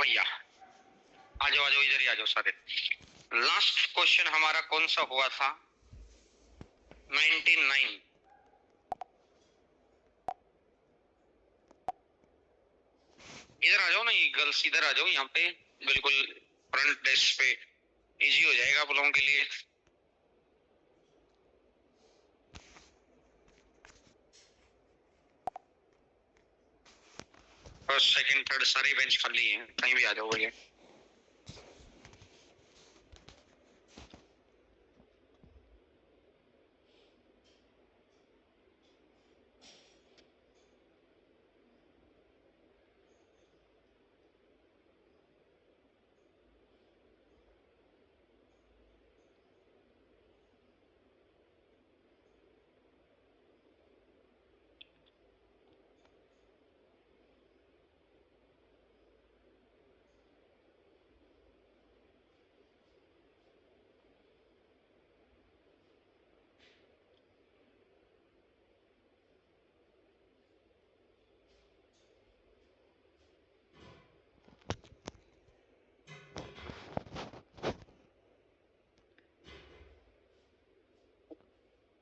भैया, आ जाओ आ जाओ, इधर ही आ जाओ सारे। लास्ट क्वेश्चन हमारा कौन सा हुआ था? 99। इधर आ जाओ ना, ये गर्ल्स इधर आ जाओ, यहाँ पे बिल्कुल फ्रंट डेस्क पे, इजी हो जाएगा आप लोगों के लिए। फर्स्ट सेकंड थर्ड सारे बेंच खाली हैं, कहीं भी आ जाओ भैया।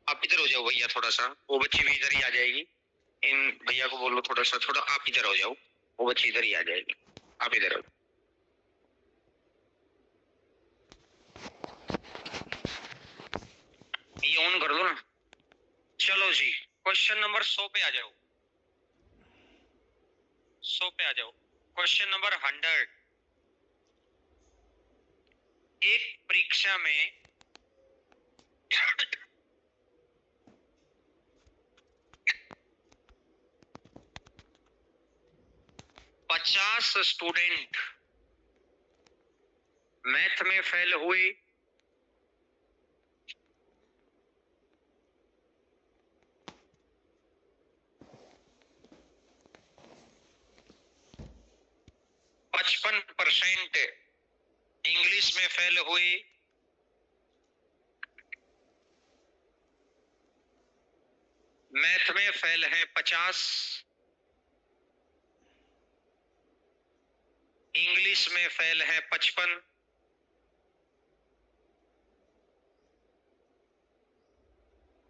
आप इधर हो जाओ भैया, थोड़ा सा वो बच्ची भी इधर ही आ जाएगी। इन भैया को बोलो थोड़ा सा, थोड़ा आप इधर हो जाओ, वो बच्ची इधर ही आ जाएगी, आप इधर हो। ये ऑन कर दो ना। चलो जी, क्वेश्चन नंबर 100 पे आ जाओ, 100 पे आ जाओ। Question number 100। एक परीक्षा में 50 स्टूडेंट मैथ में फेल हुए, 55% इंग्लिश में फेल हुए, मैथ में फेल है 50, इंग्लिश में फेल है 55।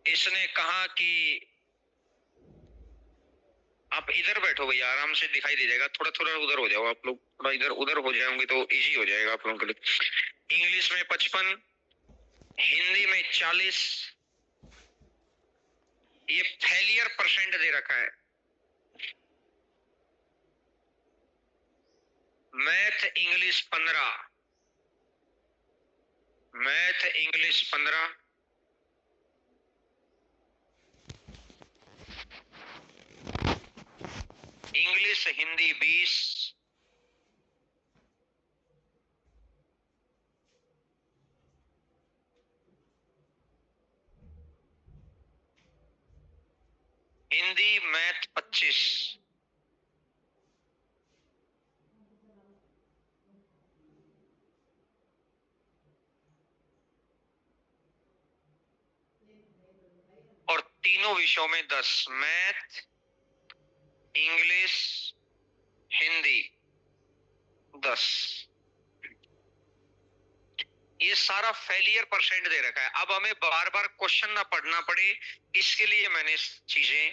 इसने कहा कि आप इधर बैठो भैया, आराम से दिखाई दे जाएगा, थोड़ा थोड़ा उधर हो जाओ आप लोग, थोड़ा इधर उधर हो जाएंगे तो इजी हो जाएगा आप लोगों के लिए। इंग्लिश में 55, हिंदी में 40, ये फेलियर परसेंट दे रखा है। Math English 15, math English 15, English Hindi 20, Hindi math 25। और तीनों विषयों में 10, मैथ इंग्लिश हिंदी 10। ये सारा फेलियर परसेंट दे रखा है। अब हमें बार बार क्वेश्चन ना पढ़ना पड़े, इसके लिए मैंने चीजें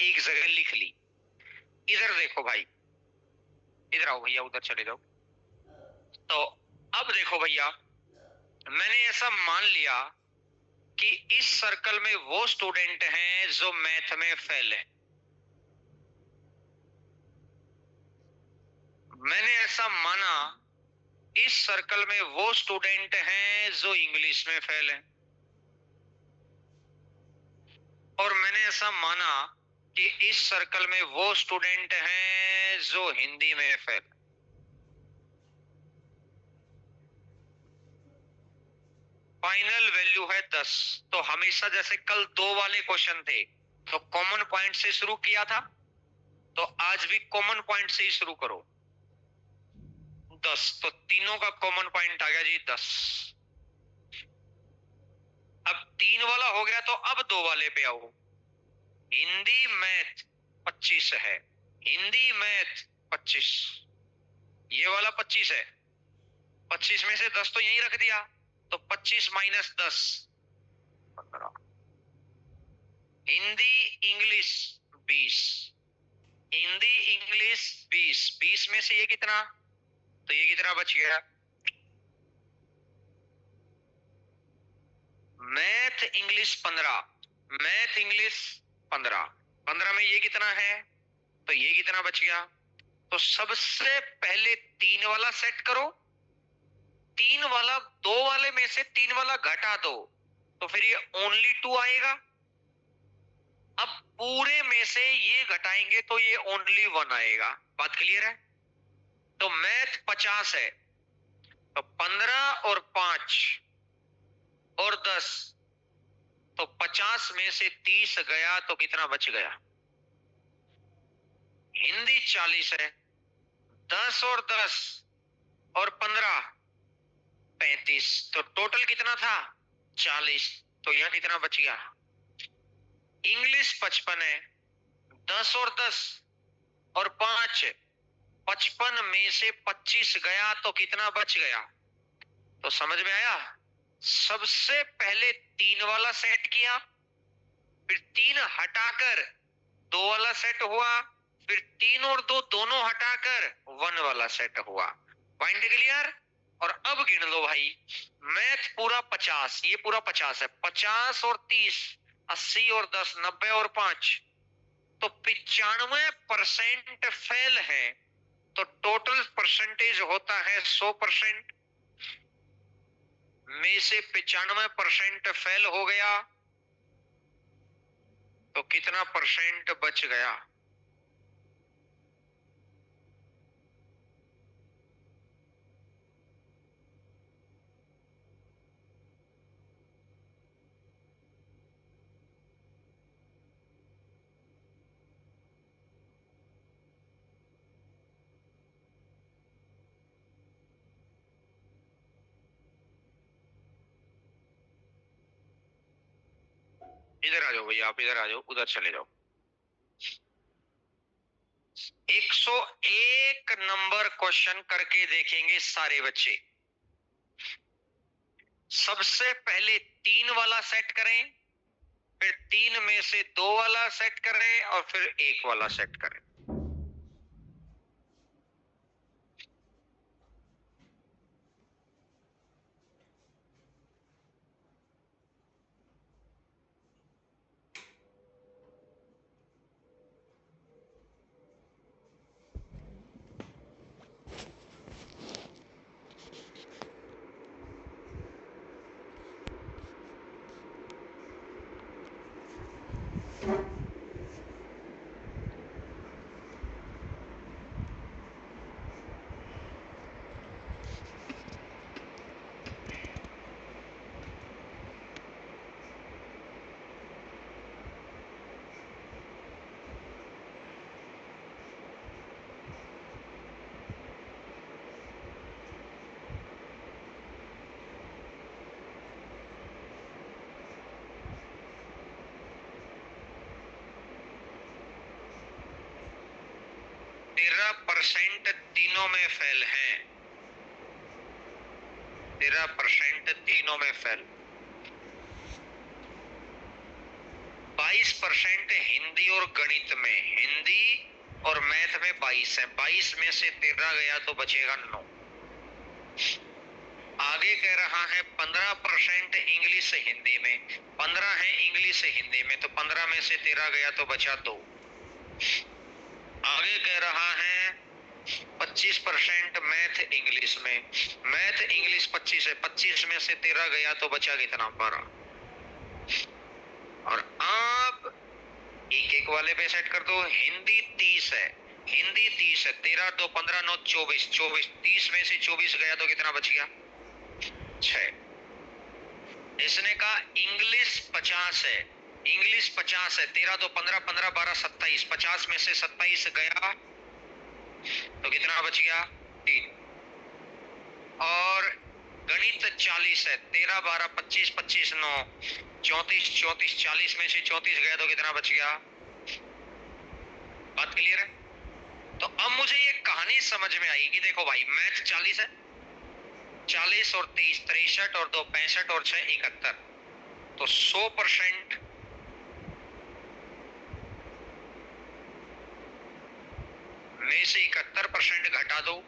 एक जगह लिख ली। इधर देखो भाई, इधर आओ भैया, उधर चले जाओ। तो अब देखो भैया, मैंने ऐसा मान लिया कि इस सर्कल में वो स्टूडेंट हैं जो मैथ में फेल है, मैंने ऐसा माना इस सर्कल में वो स्टूडेंट हैं जो इंग्लिश में फेल है, और मैंने ऐसा माना कि इस सर्कल में वो स्टूडेंट हैं जो हिंदी में फेल। फाइनल वैल्यू है 10। तो हमेशा जैसे कल 2 वाले क्वेश्चन थे तो कॉमन पॉइंट से शुरू किया था, तो आज भी कॉमन पॉइंट से ही शुरू करो। 10, तो तीनों का कॉमन पॉइंट आ गया जी 10। अब 3 वाला हो गया, तो अब 2 वाले पे आओ। हिंदी मैथ 25 है, हिंदी मैथ 25, ये वाला 25 है, 25 में से 10 तो यहीं रख दिया, तो 25 minus 10 15। Hindi English 20, Hindi English 20, 20 में से ये कितना, तो ये कितना बच गया, मैथ इंग्लिश 15, मैथ इंग्लिश 15, 15 में ये कितना है, तो ये कितना बच गया। तो सबसे पहले 3 वाला सेट करो, 3 वाला 2 वाले में से 3 वाला घटा दो, तो फिर ये ओनली 2 आएगा। अब पूरे में से ये घटाएंगे तो ये ओनली 1 आएगा। बात क्लियर है। तो मैथ 50 है, तो 15 और 5 और 10, तो 50 में से 30 गया तो कितना बच गया। हिंदी 40 है, 10 और 10 और 15 35, तो टोटल कितना था 40, तो यहां कितना बच गया। इंग्लिश 55 है, 10 और 10 और 5 55 में से 25 गया तो कितना बच गया। तो समझ में आया। सबसे पहले 3 वाला सेट किया, फिर 3 हटाकर 2 वाला सेट हुआ, फिर 3 और 2 दोनों हटाकर 1 वाला सेट हुआ। Point clear. और अब गिन लो भाई, मैथ पूरा 50, ये पूरा 50 है, 50 और 30 80 और 10 90 और 5, तो 95% फेल है। तो टोटल परसेंटेज होता है 100%, में से 95% फेल हो गया तो कितना परसेंट बच गया। इधर आ जाओ भैया, आप इधर आ जाओ, उधर चले जाओ। 101 नंबर क्वेश्चन करके देखेंगे सारे बच्चे। सबसे पहले 3 वाला सेट करें, फिर 3 में से 2 वाला सेट करें और फिर 1 वाला सेट करें। परसेंट तीनों में फेल हैं, 13% तीनों में फेल। 22% हिंदी और गणित में, हिंदी और मैथ में 22 है, 22 में से 13 गया तो बचेगा 9। आगे कह रहा है 15% इंग्लिश से हिंदी में, 15 है इंग्लिश से हिंदी में, तो 15 में से 13 गया तो बचा 2। आगे कह रहा है 25% मैथ इंग्लिश में, मैथ इंग्लिश 25 है, 25 में से 13 गया तो बचा कितना 12। और आप एक एक वाले पे सेट कर दो। हिंदी 30 है, हिंदी 30 है, 13 2 15 9 24, 24 30 में से 24 गया तो कितना बच गया 6। इसने कहा इंग्लिश 50 है, इंग्लिश 50 है, 13 2 15 15 12 27, 50 में से 27 गया तो कितना बच गया 3। और गणित 40 है, 13 12 25 25 9 34 34, 40 में से 34 गया तो कितना बच गया। बात क्लियर है। तो अब मुझे ये कहानी समझ में आई कि देखो भाई मैथ 40 है, 40 और 30 63 और 2 65 और 6 71, तो 100% में से 71% घटा दो,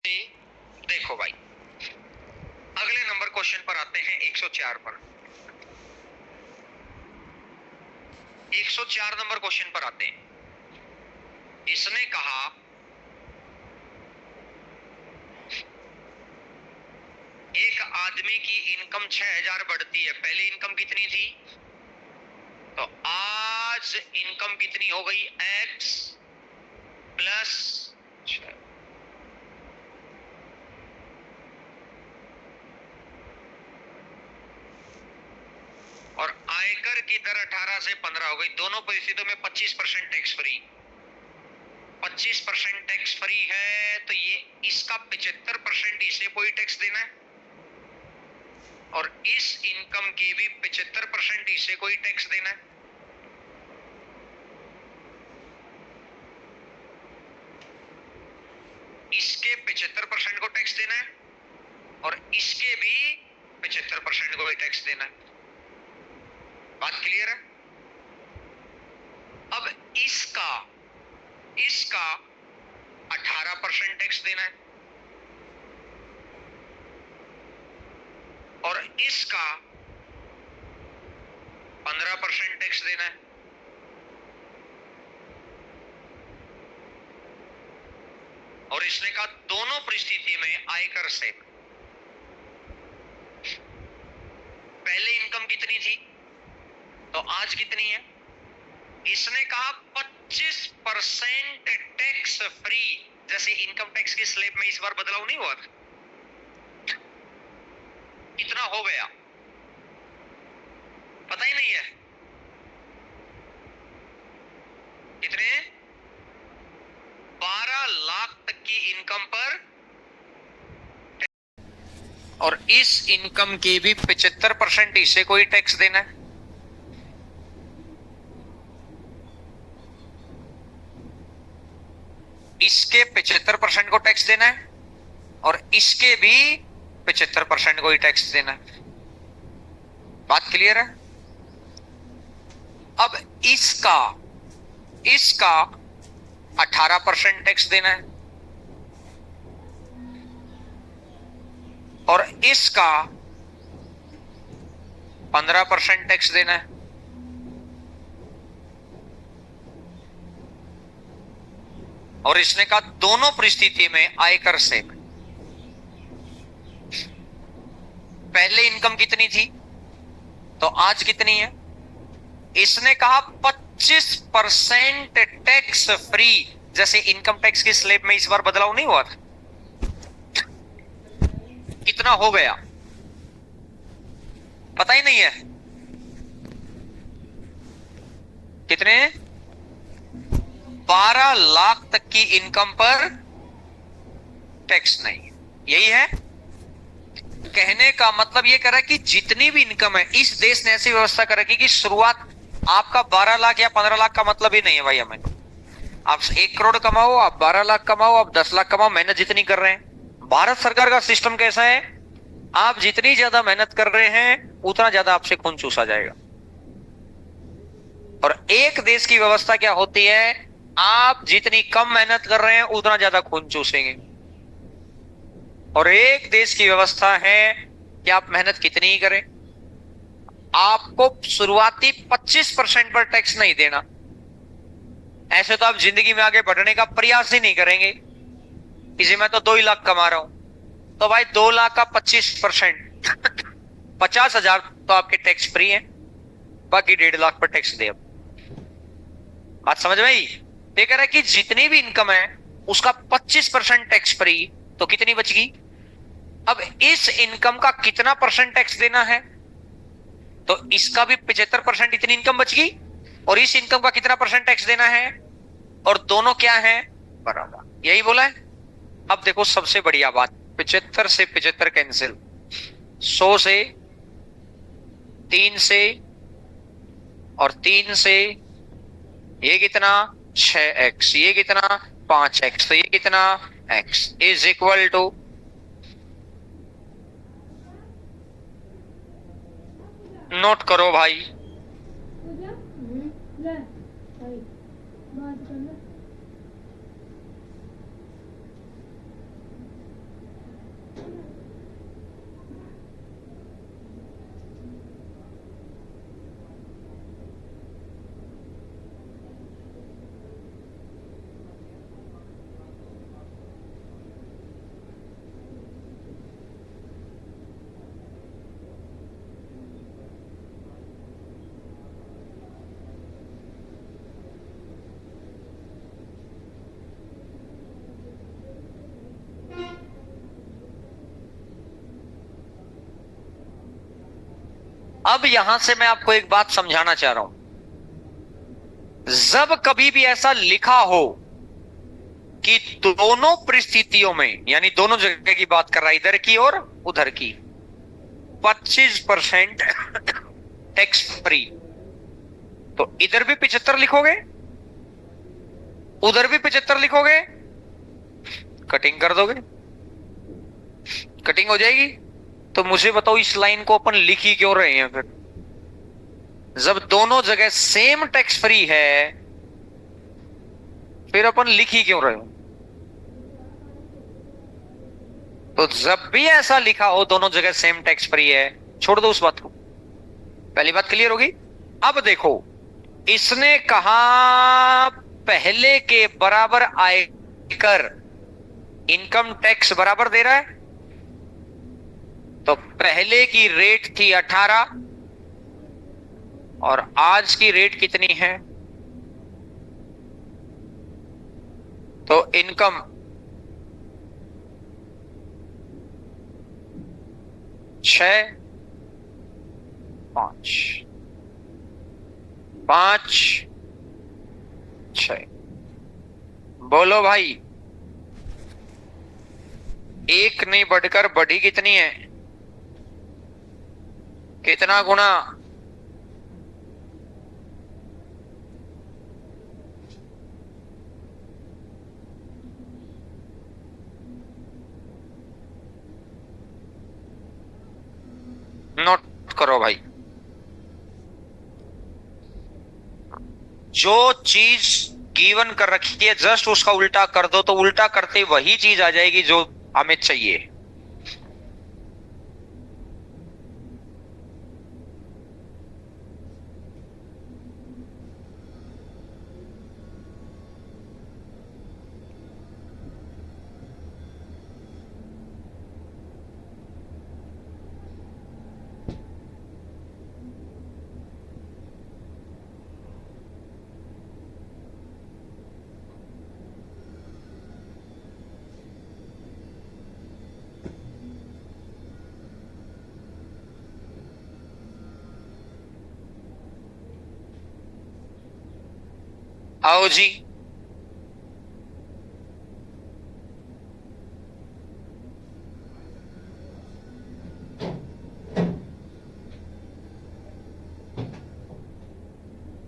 देखो भाई, अगले नंबर क्वेश्चन पर आते हैं 104 पर। 104 नंबर क्वेश्चन पर आते हैं। इसने कहा एक आदमी की इनकम 6000 बढ़ती है। पहले इनकम कितनी थी? तो आज इनकम कितनी हो गई? x plus 6। और आयकर की दर 18 से 15 हो गई। दोनों परिस्थितियों में 25% टैक्स फ्री। 25% टैक्स फ्री है तो ये इसका 75% इसे कोई टैक्स देना है, और इस इनकम की भी 75% इसे कोई टैक्स देना है। इसके 75% को टैक्स देना है और इसके भी 75% को टैक्स देना है। बात क्लियर है? अब इसका 18% टैक्स देना है और इसका 15% टैक्स देना है। और इसने कहा दोनों परिस्थिति में आयकर से पहले इनकम कितनी थी तो आज कितनी है। इसने कहा 25% टैक्स फ्री। जैसे इनकम टैक्स की स्लैब में इस बार बदलाव नहीं हुआ, कितना हो गया पता ही नहीं है। कितने? 12 लाख तक की इनकम पर, और इस इनकम के भी 75% इसे कोई टैक्स देना है। इसके 75% को टैक्स देना है और इसके भी 75% को ही टैक्स देना है। बात क्लियर है? अब इसका 18% टैक्स देना है और इसका 15% टैक्स देना है। और इसने कहा दोनों परिस्थिति में आयकर से पहले इनकम कितनी थी तो आज कितनी है। इसने कहा 25% टैक्स फ्री। जैसे इनकम टैक्स की स्लैब में इस बार बदलाव नहीं हुआ था, कितना हो गया पता ही नहीं है। कितने? 12 लाख तक की इनकम पर टैक्स नहीं। यही है कहने का मतलब। ये कह रहा है कि जितनी भी इनकम है इस देश ने ऐसी व्यवस्था कर रखी कि शुरुआत आपका 12 लाख या 15 लाख का मतलब ही नहीं है भाई। हमें आप 1 करोड़ कमाओ, आप 12 लाख कमाओ, आप 10 लाख कमाओ, मेहनत जितनी कर रहे हैं। भारत सरकार का सिस्टम कैसा है, आप जितनी ज्यादा मेहनत कर रहे हैं उतना ज्यादा आपसे खून चूसा जाएगा। और एक देश की व्यवस्था क्या होती है, आप जितनी कम मेहनत कर रहे हैं उतना ज्यादा खून चूसेंगे। और एक देश की व्यवस्था है कि आप मेहनत कितनी ही करें, आपको शुरुआती 25% पर टैक्स नहीं देना। ऐसे तो आप जिंदगी में आगे बढ़ने का प्रयास ही नहीं करेंगे। किसी में तो 2 ही लाख कमा रहा हूं तो भाई 2 लाख का 25% 50,000 तो आपके टैक्स फ्री है, बाकी 1.5 लाख पर टैक्स दे। बात समझ में आई? ये कह रहा है कि जितनी भी इनकम है उसका 25% टैक्स फ्री, तो कितनी बच गई। अब इस इनकम का कितना परसेंट टैक्स देना है, तो इसका भी 75% इतनी इनकम बच गई और इस इनकम का कितना परसेंट टैक्स देना है, और दोनों क्या है बराबर। यही बोला है। अब देखो सबसे बढ़िया बात, 75 से 75 कैंसिल, 100 से, 3 से और 3 से, ये कितना 6x, ये कितना 5x, तो ये कितना x is equal to, note करो भाई, अब यहां से मैं आपको एक बात समझाना चाह रहा हूं, जब कभी भी ऐसा लिखा हो कि दोनों परिस्थितियों में, यानी दोनों जगह की बात कर रहा है, इधर की और उधर की, 25% टैक्स फ्री, तो इधर भी 75 लिखोगे, उधर भी 75 लिखोगे, कटिंग कर दोगे, कटिंग हो जाएगी। तो मुझे बताओ इस लाइन को अपन लिख ही क्यों रहे हैं फिर, जब दोनों जगह सेम टैक्स फ्री है, फिर अपन लिख ही क्यों रहे हो। तो जब भी ऐसा लिखा हो दोनों जगह सेम टैक्स फ्री है, छोड़ दो उस बात को। पहली बात क्लियर होगी। अब देखो, इसने कहा पहले के बराबर आयकर, इनकम टैक्स बराबर दे रहा है, तो पहले की रेट थी 18 और आज की रेट कितनी है, तो इनकम 6, 5, 5, 6। बोलो भाई, एक नहीं बढ़कर बढ़ी कितनी है, कितना गुना, नोट करो भाई। जो चीज गिवन कर रखी है जस्ट उसका उल्टा कर दो, तो उल्टा करते वही चीज आ जाएगी जो हमें चाहिए। आओ जी,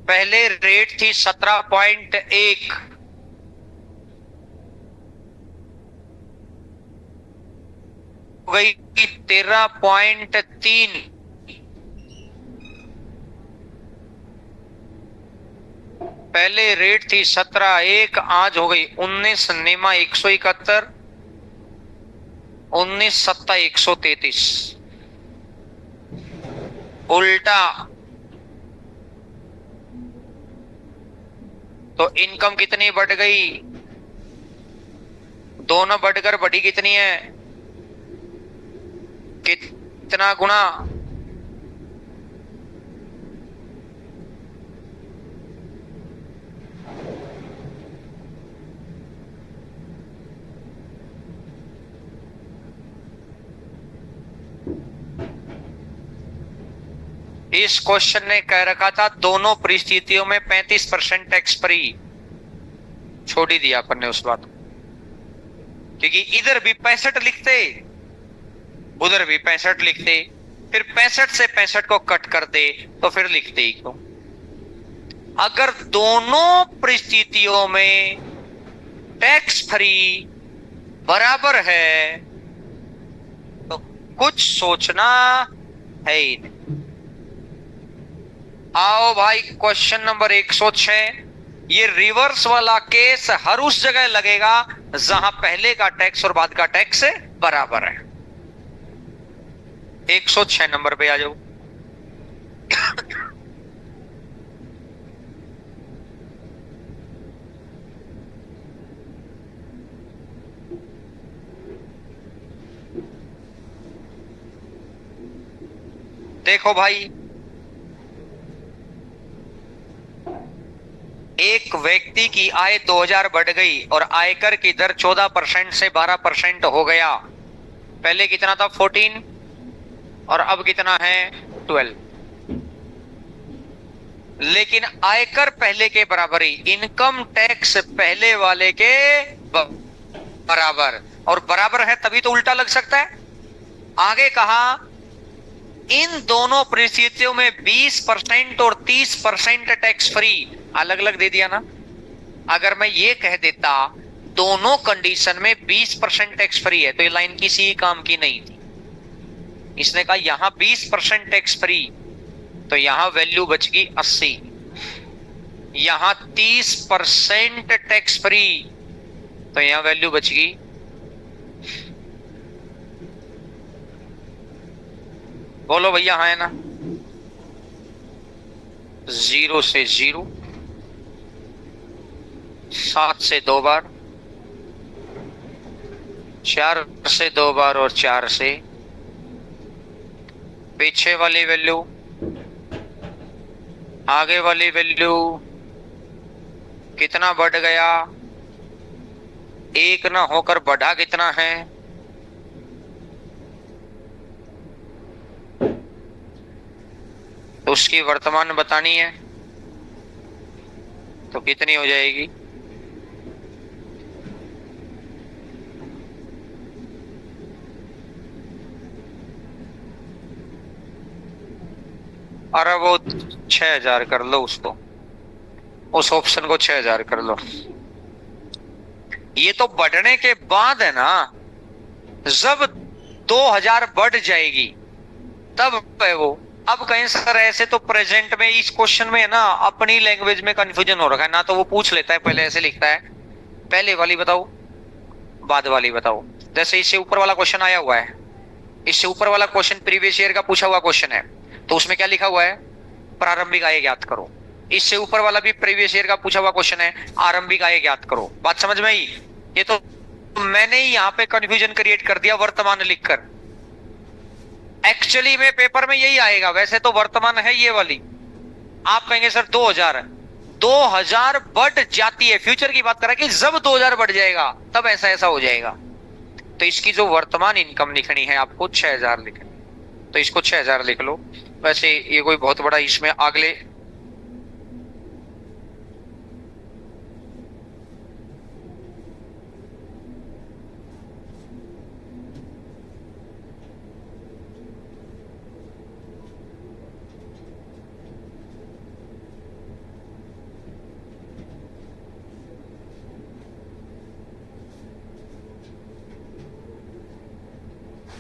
पहले रेट थी 17.1, हो गई 13.3, पहले रेट थी 17.1, आज हो गई 19 नेमा 171, 19 सत्ता 133, उल्टा। तो इनकम कितनी बढ़ गई, दोनों बढ़कर बढ़ी कितनी है, कितना गुना, इस क्वेश्चन ने कह रखा था दोनों परिस्थितियों में 35% टैक्स फ्री, छोड़ ही दिया अपन ने उस बात को, क्योंकि इधर भी 65 लिखते उधर भी 65 लिखते, फिर 65 से 65 को कट कर दे तो फिर लिखते ही क्यों। अगर दोनों परिस्थितियों में टैक्स फ्री बराबर है तो कुछ सोचना है ही नहीं। आओ भाई, क्वेश्चन नंबर 106, ये रिवर्स वाला केस हर उस जगह लगेगा जहां पहले का टैक्स और बाद का टैक्स बराबर है। 106 नंबर पे आ जाओ। देखो भाई, एक व्यक्ति की आय 2000 बढ़ गई और आयकर की दर 14% से 12% हो गया। पहले कितना था 14 और अब कितना है 12। लेकिन आयकर पहले के बराबर ही, इनकम टैक्स पहले वाले के बराबर, और बराबर है तभी तो उल्टा लग सकता है। आगे कहा इन दोनों परिस्थितियों में 20% और 30% टैक्स फ्री, अलग अलग दे दिया ना। अगर मैं ये कह देता दोनों कंडीशन में 20% टैक्स फ्री है, तो ये लाइन किसी काम की नहीं थी। इसने कहा यहां 20% टैक्स फ्री, तो यहां वैल्यू बच गई 80। यहां 30% टैक्स फ्री, तो यहां वैल्यू बच गई, बोलो भैया हाँ है ना। 0 से 0, 7 से 2 बार, 4 से 2 बार और 4 से, पीछे वाली वैल्यू, आगे वाली वैल्यू, कितना बढ़ गया, 1 ना होकर बढ़ा कितना है, तो उसकी वर्तमान बतानी है, तो कितनी हो जाएगी, अरे वो 6000 कर लो उसको, उस ऑप्शन को 6000 कर लो। ये तो बढ़ने के बाद है ना, जब 2000 बढ़ जाएगी तब है वो। अब कहीं सर ऐसे तो प्रेजेंट में इस क्वेश्चन में है ना अपनी लैंग्वेज में कंफ्यूजन हो रखा है ना, तो वो पूछ लेता है पहले ऐसे लिखता है, पहले वाली बताओ बाद वाली बताओ। जैसे इससे ऊपर वाला क्वेश्चन आया हुआ है, इससे ऊपर वाला क्वेश्चन प्रीवियस ईयर का पूछा हुआ क्वेश्चन है, तो उसमें क्या लिखा हुआ है, प्रारंभिक आय ज्ञात करो। इससे ऊपर वाला भी प्रीवियस ईयर का पूछा हुआ क्वेश्चन है, आरंभिक आय ज्ञात करो। बात समझ में आई। ये तो मैंने ही यहाँ पे कंफ्यूजन क्रिएट कर दिया वर्तमान लिखकर, एक्चुअली में पेपर में यही आएगा। वैसे तो वर्तमान है ये वाली, आप कहेंगे सर 2000 बढ़ जाती है, फ्यूचर की बात कर रहा है कि जब 2000 बढ़ जाएगा तब ऐसा ऐसा हो जाएगा। तो इसकी जो वर्तमान इनकम लिखनी है आपको 6000 लिखनी, तो इसको 6000 लिख लो। वैसे ये कोई बहुत बड़ा इसमें अगले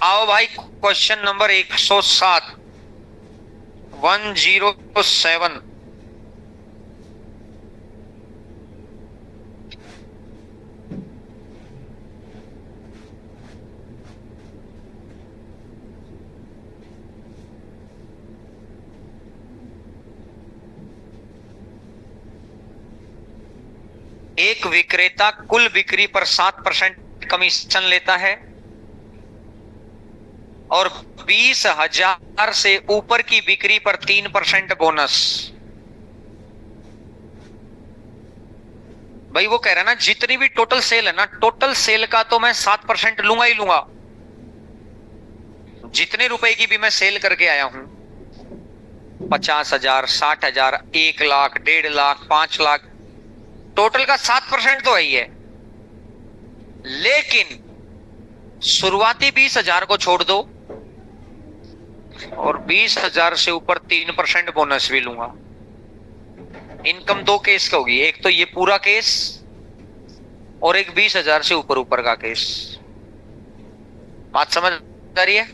आओ भाई, क्वेश्चन नंबर 107, 107। एक विक्रेता कुल बिक्री पर 7% कमीशन लेता है और 20,000 से ऊपर की बिक्री पर 3% बोनस। भाई वो कह रहा है ना जितनी भी टोटल सेल है ना, टोटल सेल का तो मैं 7% लूंगा ही लूंगा। जितने रुपए की भी मैं सेल करके आया हूं, 50,000, 60,000, 1 लाख, 1.5 लाख, 5 लाख, टोटल का 7% तो है ही है। लेकिन शुरुआती 20,000 को छोड़ दो और 20,000 से ऊपर 3% बोनस भी लूंगा। इनकम 2 केस का होगी, एक तो ये पूरा केस और एक 20,000 से ऊपर ऊपर का केस। बात समझ आ रही है।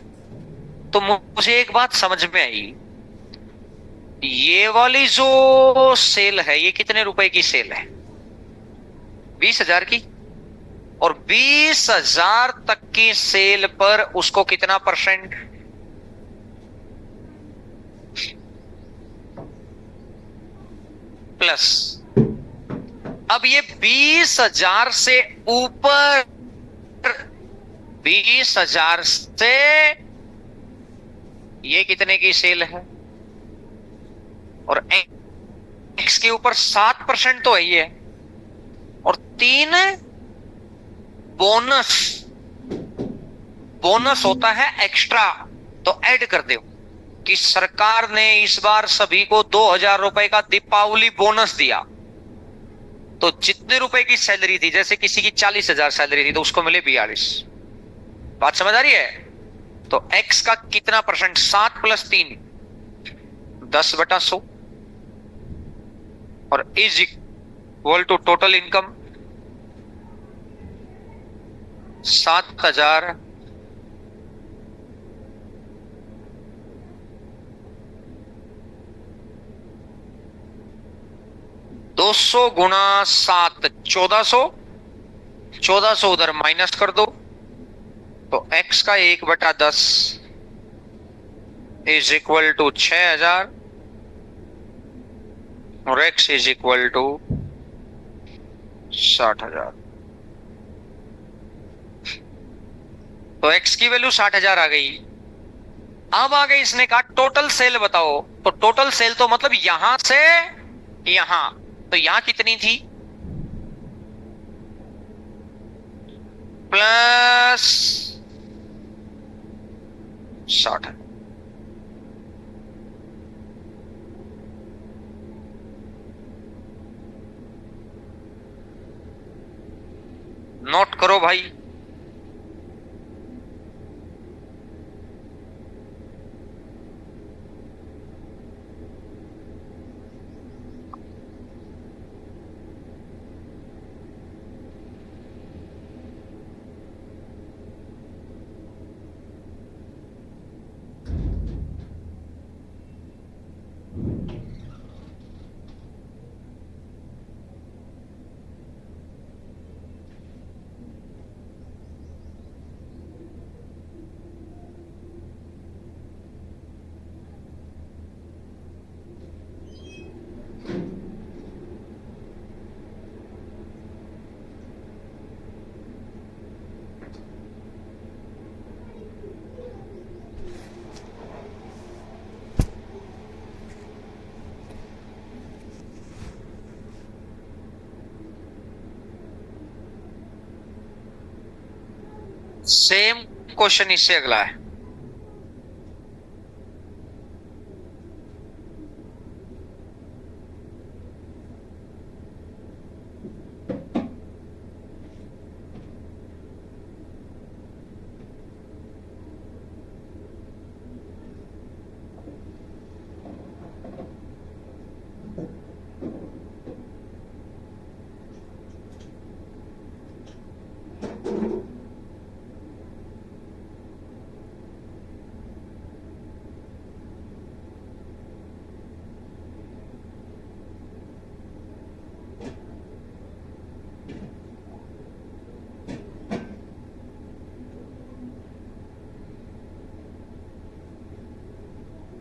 तो मुझे एक बात समझ में आई, ये वाली जो सेल है ये कितने रुपए की सेल है, 20,000 की, और 20,000 तक की सेल पर उसको कितना परसेंट, प्लस। अब ये 20,000 से ऊपर, 20,000 से ये कितने की सेल है, और एक्स के ऊपर 7% तो है ही है, और 3 बोनस, बोनस होता है एक्स्ट्रा, तो ऐड कर दो। कि सरकार ने इस बार सभी को 2,000 रुपए का दीपावली बोनस दिया, तो जितने रुपए की सैलरी थी, जैसे किसी की 40,000 सैलरी थी तो उसको मिले 42। बात समझ आ रही है? तो एक्स का कितना परसेंट? 7 + 3 10/100 और is equal to total income 7,000 200 गुणा 7 1400, 1400 उधर माइनस कर दो तो x का 1/10 इज इक्वल टू 6,000 और x इज इक्वल टू 60,000। तो x की वैल्यू 60,000 आ गई। अब आगे इसने कहा टोटल सेल बताओ, तो टोटल सेल तो मतलब यहां से यहां, तो यहां कितनी थी? प्लस 60। नोट करो भाई, सेम क्वेश्चन इससे अगला है।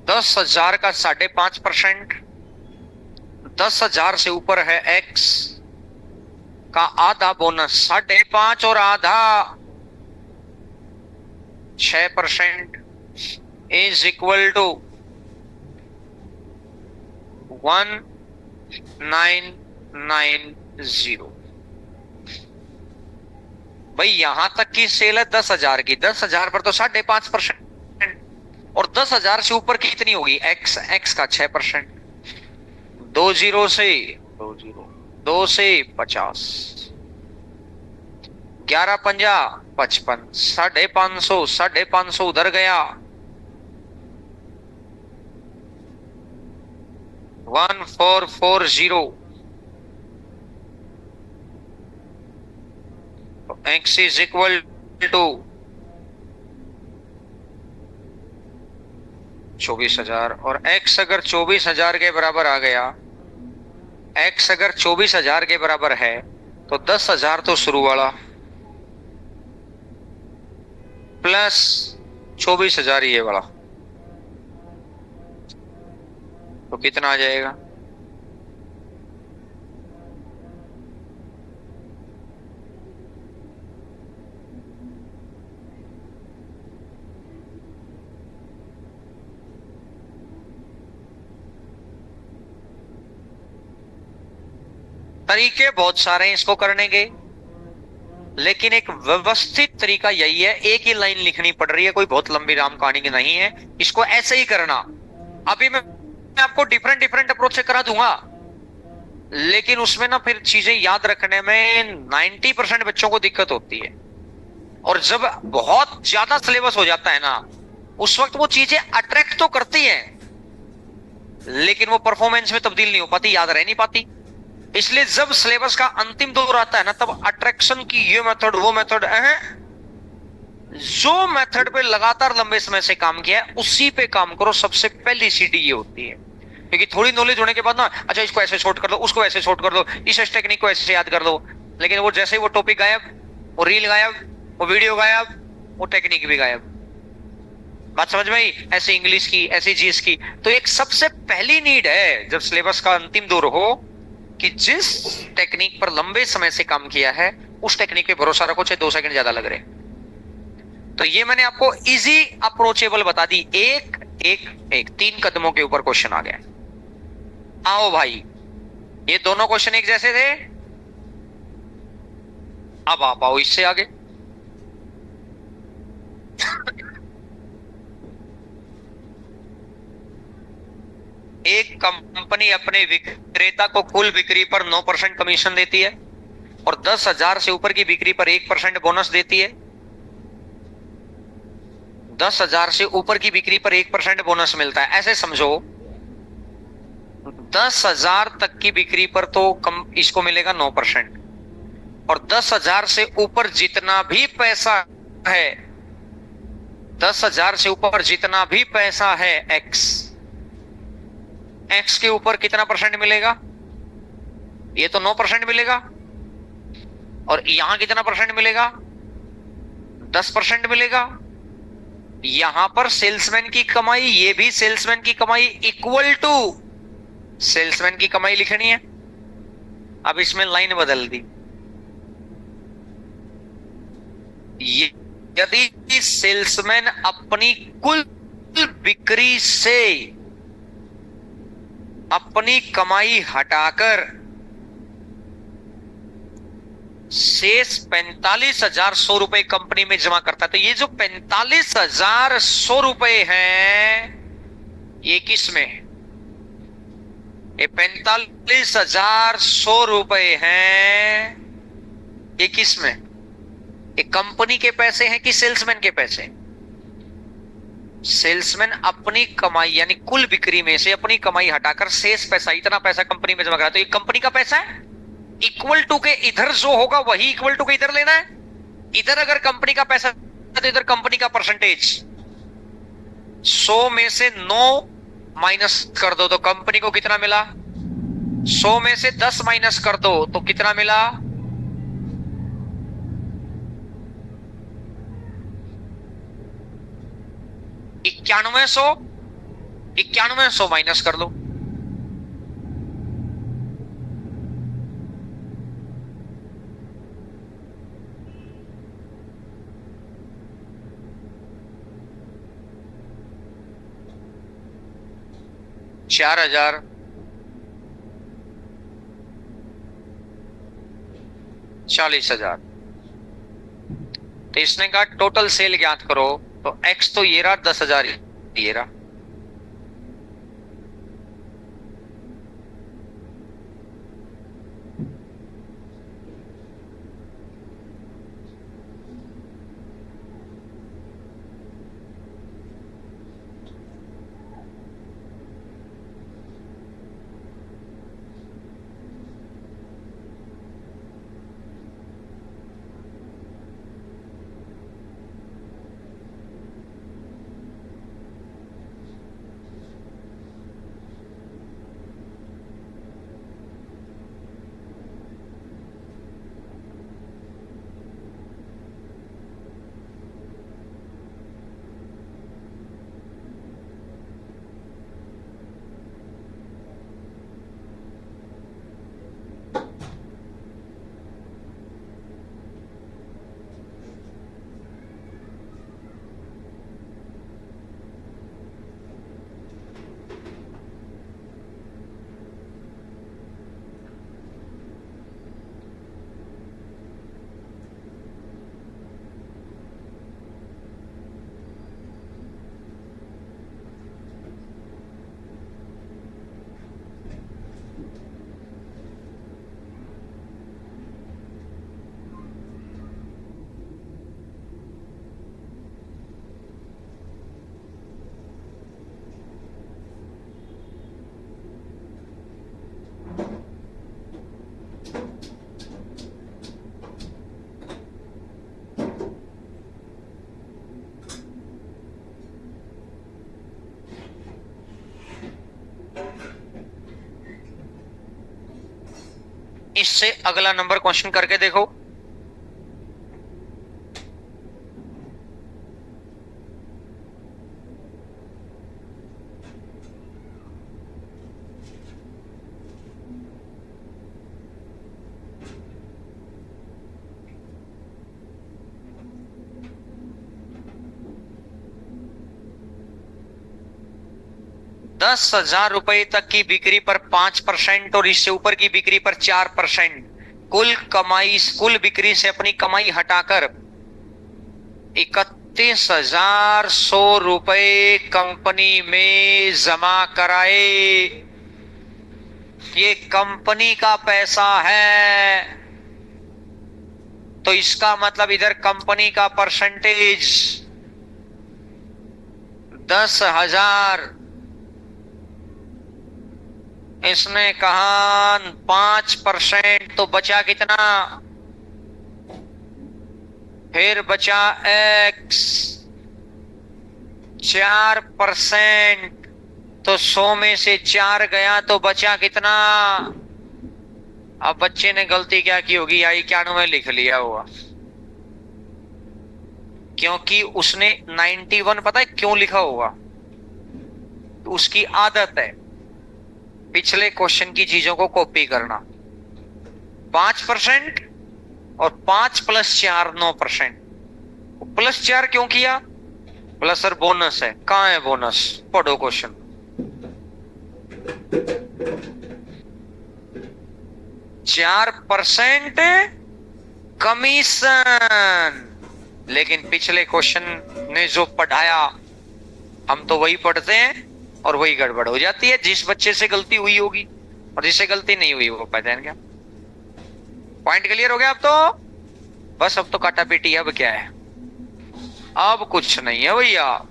दस हजार का 5.5%, 10,000 से ऊपर है x का आधा बोनस 5.5 और आधा 6% इज इक्वल टू 1990। भाई यहां तक की सेल है 10,000 की, 10,000 पर तो 5.5% और 10,000 से ऊपर कितनी होगी? x का 6%। 20 से 2 से 50, 11 पंजा 55, 550, 550 उधर गया 1440। तो x इज इक्वल टू 24,000 और x अगर 24,000 के बराबर आ गया, x अगर 24,000 के बराबर है तो 10,000 तो शुरू वाला प्लस 24,000 ये वाला, तो कितना आ जाएगा? तरीके बहुत सारे हैं इसको करने के। लेकिन एक व्यवस्थित तरीका यही है, एक ही लाइन लिखनी पड़ रही है, कोई बहुत लंबी राम कहानी की नहीं है, इसको ऐसे ही करना। अभी मैं आपको डिफरेंट डिफरेंट अप्रोच से करा दूंगा, लेकिन उसमें ना फिर चीजें याद रखने में 90% बच्चों को दिक्कत होती है। और जब बहुत ज्यादा सिलेबस हो जाता है ना, उस वक्त वो चीजें अट्रैक्ट तो करती हैं, लेकिन वो परफॉर्मेंस में तब्दील नहीं हो पाती, याद रह नहीं पाती। इसलिए जब सिलेबस का अंतिम दौर आता है ना, तब अट्रैक्शन की ये मेथड वो मेथड, जो मेथड पे लगातार लंबे समय से काम किया है उसी पे काम करो। सबसे पहली सीढ़ी ये होती है, क्योंकि थोड़ी नॉलेज होने के बाद ना, अच्छा इसको ऐसे शॉर्ट कर दो, उसको ऐसे शॉर्ट कर दो, इस टेक्निक को ऐसे याद कर दो, लेकिन वो जैसे ही वो टॉपिक गायब, वो रील गायब, वो वीडियो गायब, वो टेक्निक भी गायब। बात समझ में आई? ऐसे इंग्लिश की, ऐसे जीएस की। तो एक सबसे पहली नीड है जब सिलेबस का अंतिम दौर हो, कि जिस टेक्निक पर लंबे समय से काम किया है उस टेक्निक पे भरोसा रखो, चाहे 2 सेकंड ज्यादा लग रहे। तो ये मैंने आपको इजी अप्रोचेबल बता दी, एक एक एक 3 कदमों के ऊपर क्वेश्चन आ गया। आओ भाई, ये दोनों क्वेश्चन एक जैसे थे, अब आप आओ इससे आगे। एक कंपनी अपने विक्रेता को कुल बिक्री पर 9% कमीशन देती है और 10,000 से ऊपर की बिक्री पर 1% बोनस देती है। 10,000 से ऊपर की बिक्री पर 1% बोनस मिलता है। ऐसे समझो, 10,000 तक की बिक्री पर तो कम इसको मिलेगा 9%, और 10,000 से ऊपर जितना भी पैसा है, 10,000 से ऊपर जितना भी पैसा है एक्स के ऊपर कितना परसेंट मिलेगा? ये तो 9% मिलेगा। और यहां कितना परसेंट मिलेगा? 10% मिलेगा। यहां पर सेल्समैन की कमाई, ये भी सेल्समैन की कमाई इक्वल टू सेल्समैन की कमाई लिखनी है। अब इसमें लाइन बदल दी, यदि सेल्समैन अपनी कुल बिक्री से अपनी कमाई हटाकर शेष 45,100 रुपए कंपनी में जमा करता है, तो ये जो 45,100 रुपए हैं, ये किस में? ये 45,100 रुपए हैं, ये किस में? ये कंपनी के पैसे हैं कि सेल्समैन के पैसे? सेल्समैन अपनी कमाई यानी कुल बिक्री में से अपनी कमाई हटाकर शेष पैसा, इतना पैसा कंपनी में जमा करा, तो ये कंपनी का पैसा है। इक्वल टू के इधर जो होगा वही इक्वल टू के इधर लेना है। इधर अगर कंपनी का पैसा तो इधर कंपनी का परसेंटेज, 100 में से 9 माइनस कर दो तो कंपनी को कितना मिला? 100 में से 10 माइनस कर दो तो कितना मिला? 9100। 9100 माइनस कर लो, चार हजार 40,000। तो इसने कहा टोटल सेल ज्ञात करो, तो एक्स तो ये रहा 10,000, ये रहा। इससे अगला नंबर क्वेश्चन करके देखो। ₹10,000 तक की बिक्री पर 5% और इससे ऊपर की बिक्री पर 4%, कुल कमाई, कुल बिक्री से अपनी कमाई हटाकर ₹31,100 कंपनी में जमा कराए। ये कंपनी का पैसा है, तो इसका मतलब इधर कंपनी का परसेंटेज 10,000, इसने कहा 5%, तो बचा कितना? फिर बचा x, 4%, तो 100 में से 4 गया तो बचा कितना? अब बच्चे ने गलती क्या की होगी, 91 लिख लिया होगा, क्योंकि उसने 91 पता है क्यों लिखा होगा? तो उसकी आदत है पिछले क्वेश्चन की चीजों को कॉपी करना। 5% और 5 + 4 9%। +4 क्यों किया? प्लस और बोनस है, कहां है बोनस? पढ़ो क्वेश्चन। 4% कमीशन। लेकिन पिछले क्वेश्चन ने जो पढ़ाया हम तो वही पढ़ते हैं और वही गड़बड़ हो जाती है। जिस बच्चे से गलती हुई होगी और जिससे गलती नहीं हुई वो पहचान गया। पॉइंट क्लियर हो गया? अब तो बस, अब तो काटा पीटी। अब क्या है? अब कुछ नहीं है भैया।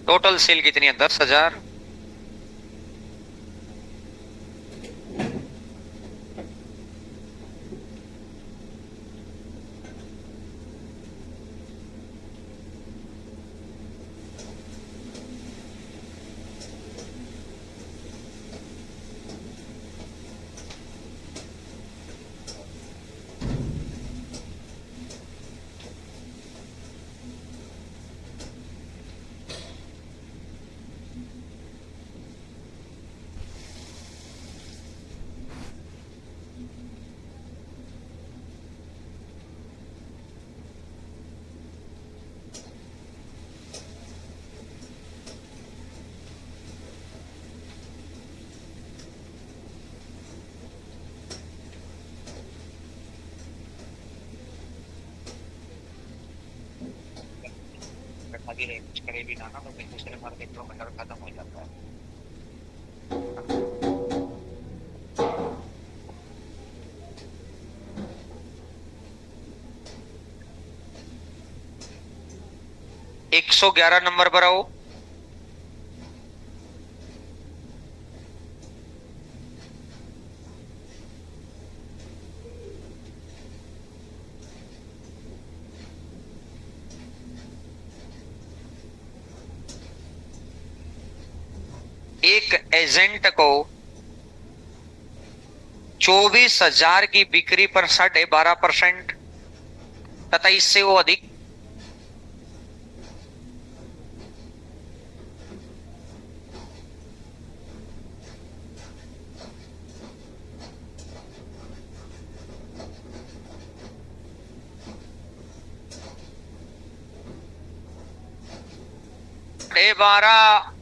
टोटल सेल कितनी है? 10,000। कुछ करे भी ना तो दूसरे मार्केट में खत्म हो जाता है। एक 111 नंबर पर आओ। एक एजेंट को 24,000 की बिक्री पर 12.5% तथा इससे वो अधिक साढ़े 12,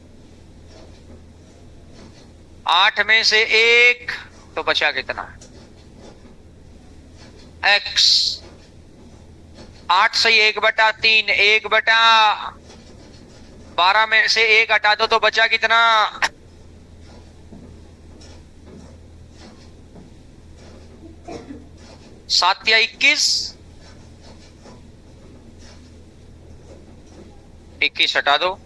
8 में से 1, तो बचा कितना? एक्स 8 से 1/3, 1/12 में से 1 हटा दो तो बचा कितना? 7 या 21, 21 हटा दो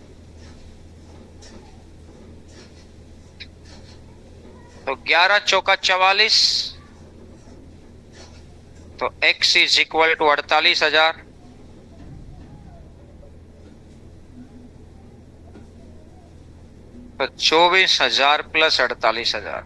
तो 11 चौका 44, तो x इज इक्वल टू 48,000। तो 24,000 प्लस 48,000,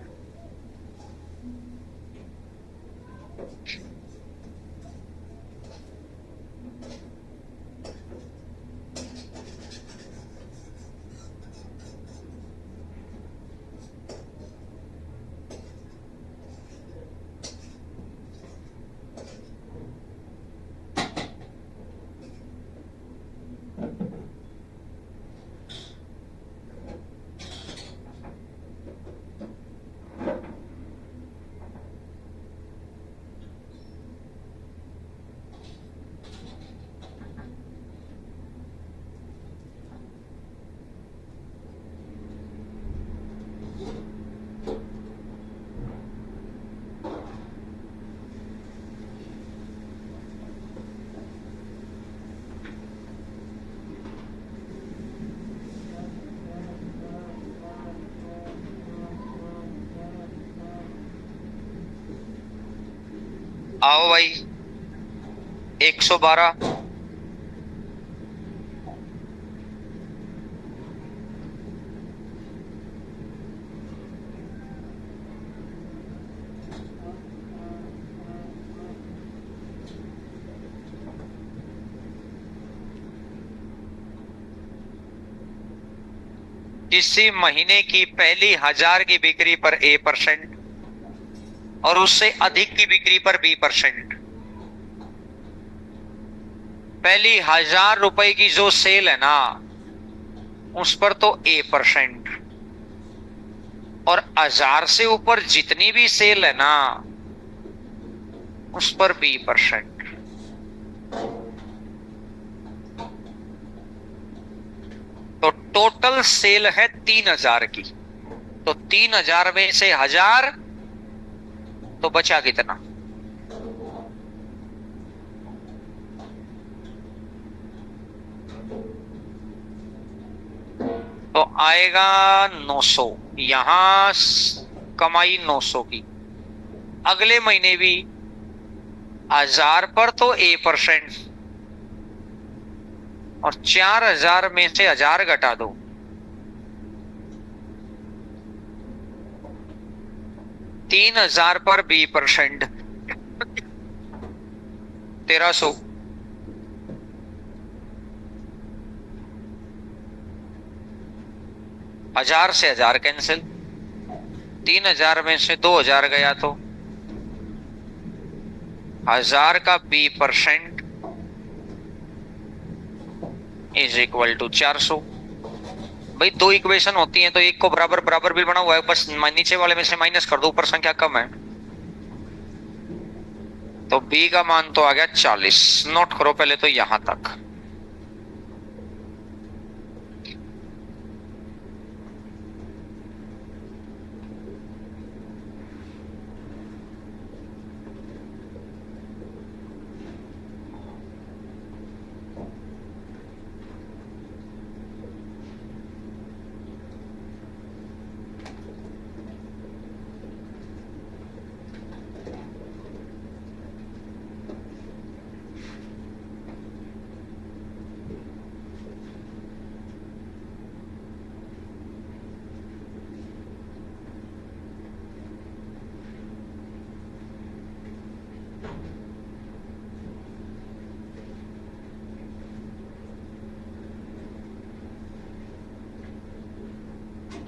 आओ भाई 112, किसी महीने की पहली 1000 की बिक्री पर A% और उससे अधिक की बिक्री पर B%। पहली 1000 रुपए की जो सेल है ना उस पर तो A%, और 1000 से ऊपर जितनी भी सेल है ना उस पर B%। तो टोटल सेल है 3000 की, तो 3000 में से 1000 तो बचा कितना? तो आएगा 900, यहां कमाई 900 की। अगले महीने भी 1000 पर तो A%, और 4000 में से 1000 घटा दो, 3000 पर B%, 1300। हजार से 1000 कैंसिल, 3000 में से 2000 गया तो 1000 का B% इज इक्वल टू 400। भाई दो इक्वेशन होती हैं तो एक को बराबर बराबर भी बना हुआ है, बस नीचे वाले में से माइनस कर दो, ऊपर संख्या कम है। तो B का मान तो आ गया 40। नोट करो पहले तो यहां तक।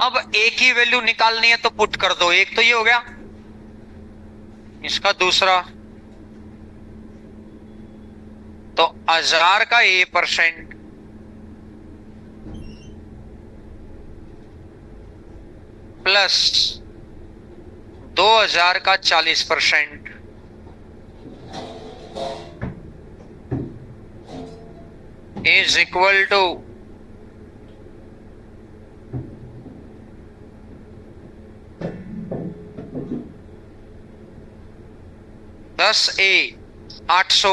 अब A की वैल्यू निकालनी है तो पुट कर दो, एक तो ये हो गया, इसका दूसरा तो 1000 का A% प्लस 2000 का 40%, is equal to 10A 800,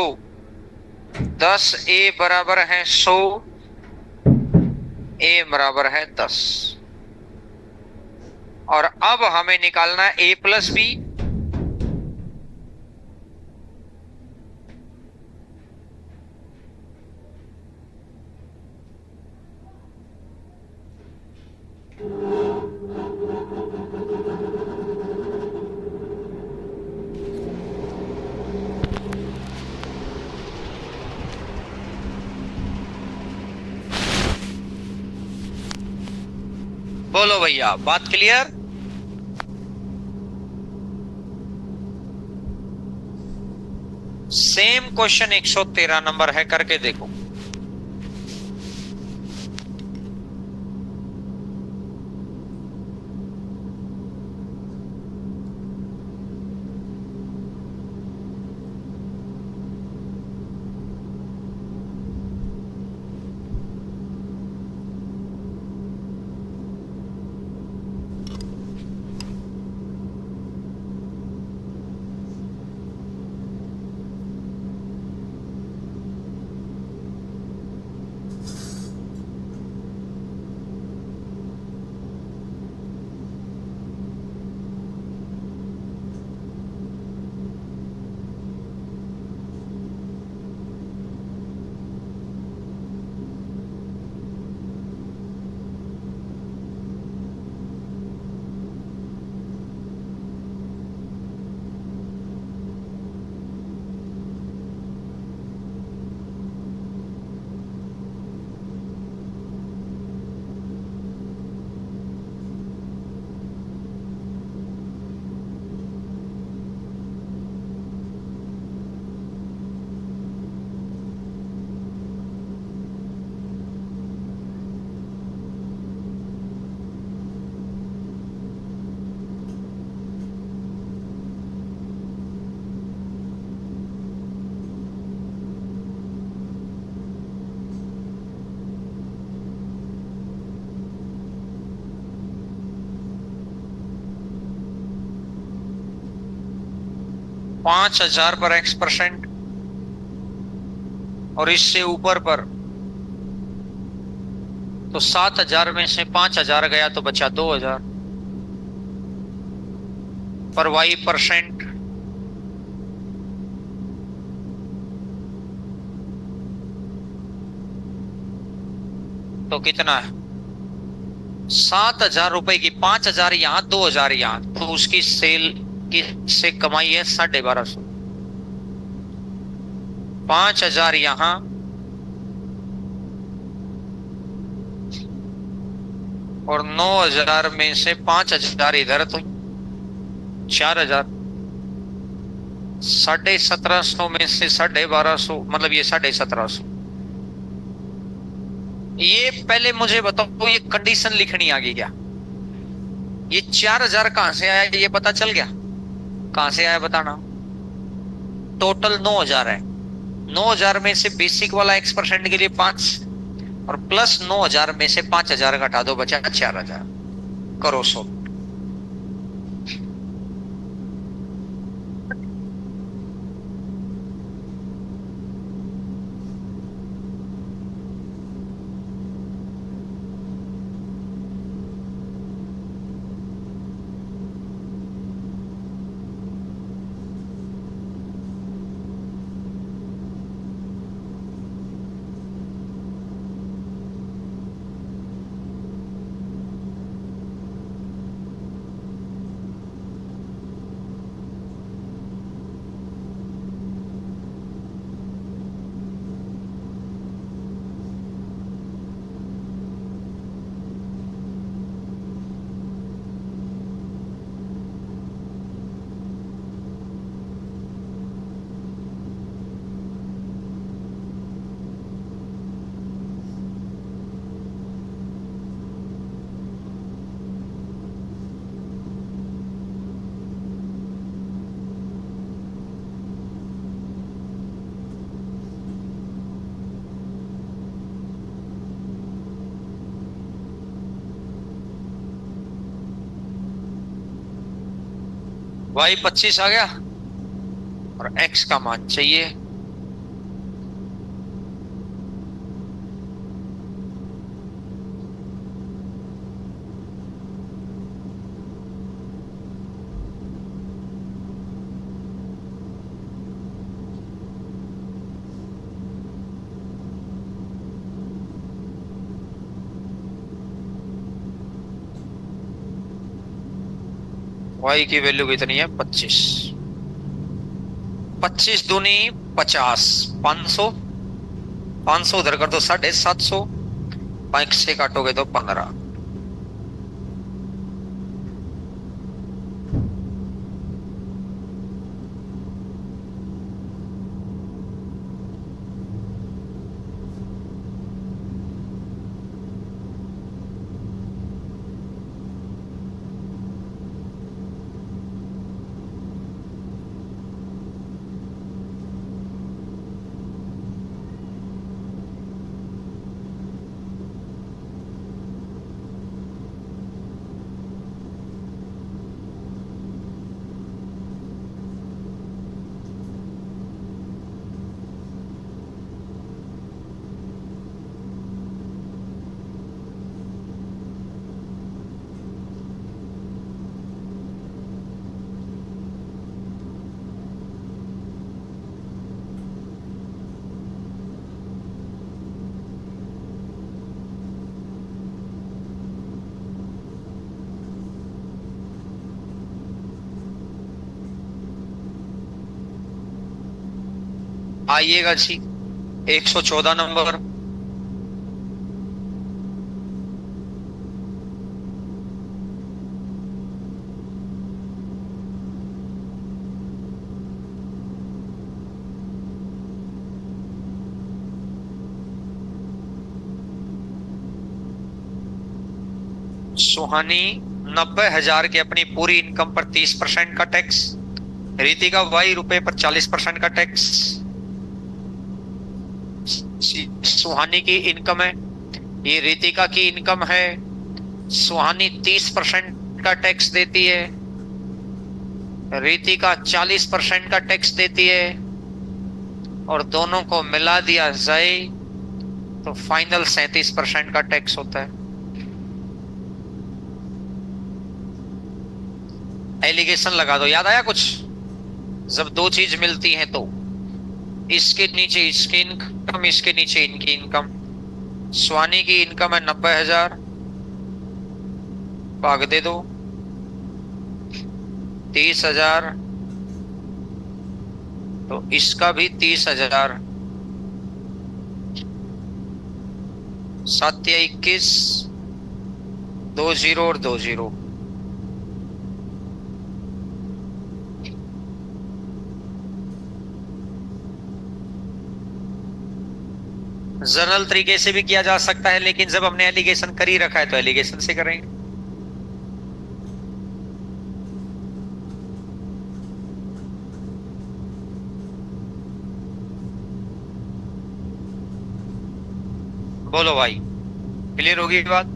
10A बराबर है 100, A बराबर है 10। और अब हमें निकालना है A प्लस बी। बोलो भैया, बात क्लियर? सेम क्वेश्चन 113 नंबर है, करके देखो। पांच हजार पर x%, और इससे ऊपर पर तो 7,000 में से 5,000 गया तो बचा 2,000 पर y%। तो कितना है? 7,000 रुपए की 5,000 यहां, 2,000 यहां, तो उसकी सेल की से कमाई है 1250। 5,000 यहां और 9,000 में से 5,000 इधर, तो 4,000। 1750 में से 1250, मतलब ये 1750। ये पहले मुझे बताओ, ये कंडीशन लिखनी आ गई क्या? ये 4,000 कहां से आया, ये पता चल गया? कहां से आया बताना। टोटल 9,000 है। 9,000 में से बेसिक वाला x% के लिए 5, और प्लस 9,000 में से 5,000 घटा दो, बचा 4,000। करो सो। y 25 आ गया और x का मान चाहिए। y की वैल्यू कितनी है? 25। 25 दूनी 50, 500। 500 उधर कर दो 750। 5 से काटोगे तो 15। आइएगा जी 114 नंबर। सुहानी 90,000 की अपनी पूरी इनकम पर 30% का टैक्स। रितिका वाई रुपए पर 40% का टैक्स। सुहानी की इनकम है, ये रितिका की इनकम है। सुहानी 30% का टैक्स देती है, रितिका 40% का टैक्स देती है, और दोनों को मिला दिया जाए तो फाइनल 37% का टैक्स होता है। एलिगेशन लगा दो, याद आया कुछ? जब दो चीज मिलती हैं तो इसके नीचे इसकी इनकम, इसके नीचे इनकी इनकम। स्वानी की इनकम है 90,000, भाग दे दो 30,000, तो इसका भी 30,000। 7 या 21, 2 0 और 2 0। जनरल तरीके से भी किया जा सकता है, लेकिन जब हमने एलिगेशन कर ही रखा है तो एलिगेशन से करेंगे। बोलो भाई, क्लियर होगी बात?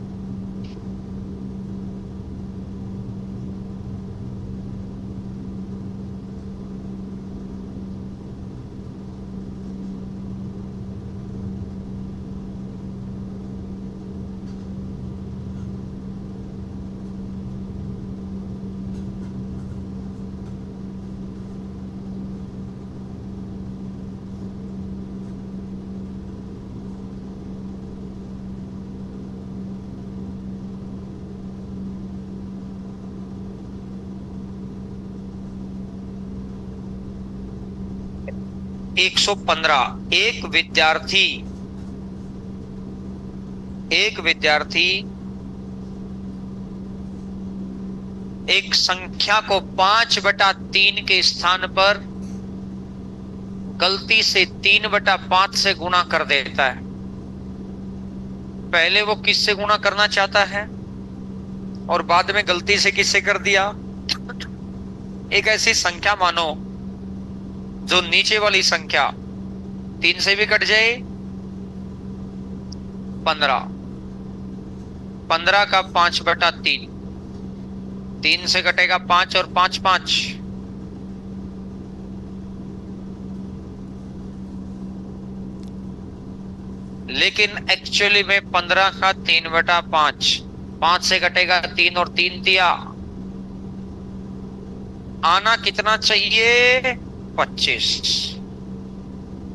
एक 115। एक विद्यार्थी एक संख्या को 5/3 के स्थान पर गलती से 3/5 से गुणा कर देता है। पहले वो किससे गुणा करना चाहता है और बाद में गलती से किससे कर दिया? एक ऐसी संख्या मानो जो नीचे वाली संख्या 3 से भी कट जाए। 15। 15 का 5/3, 3 से कटेगा 5 और 5 5, लेकिन एक्चुअली में 15 का 3/5, 5 से कटेगा 3 और 3 दिया, आना कितना चाहिए? 25।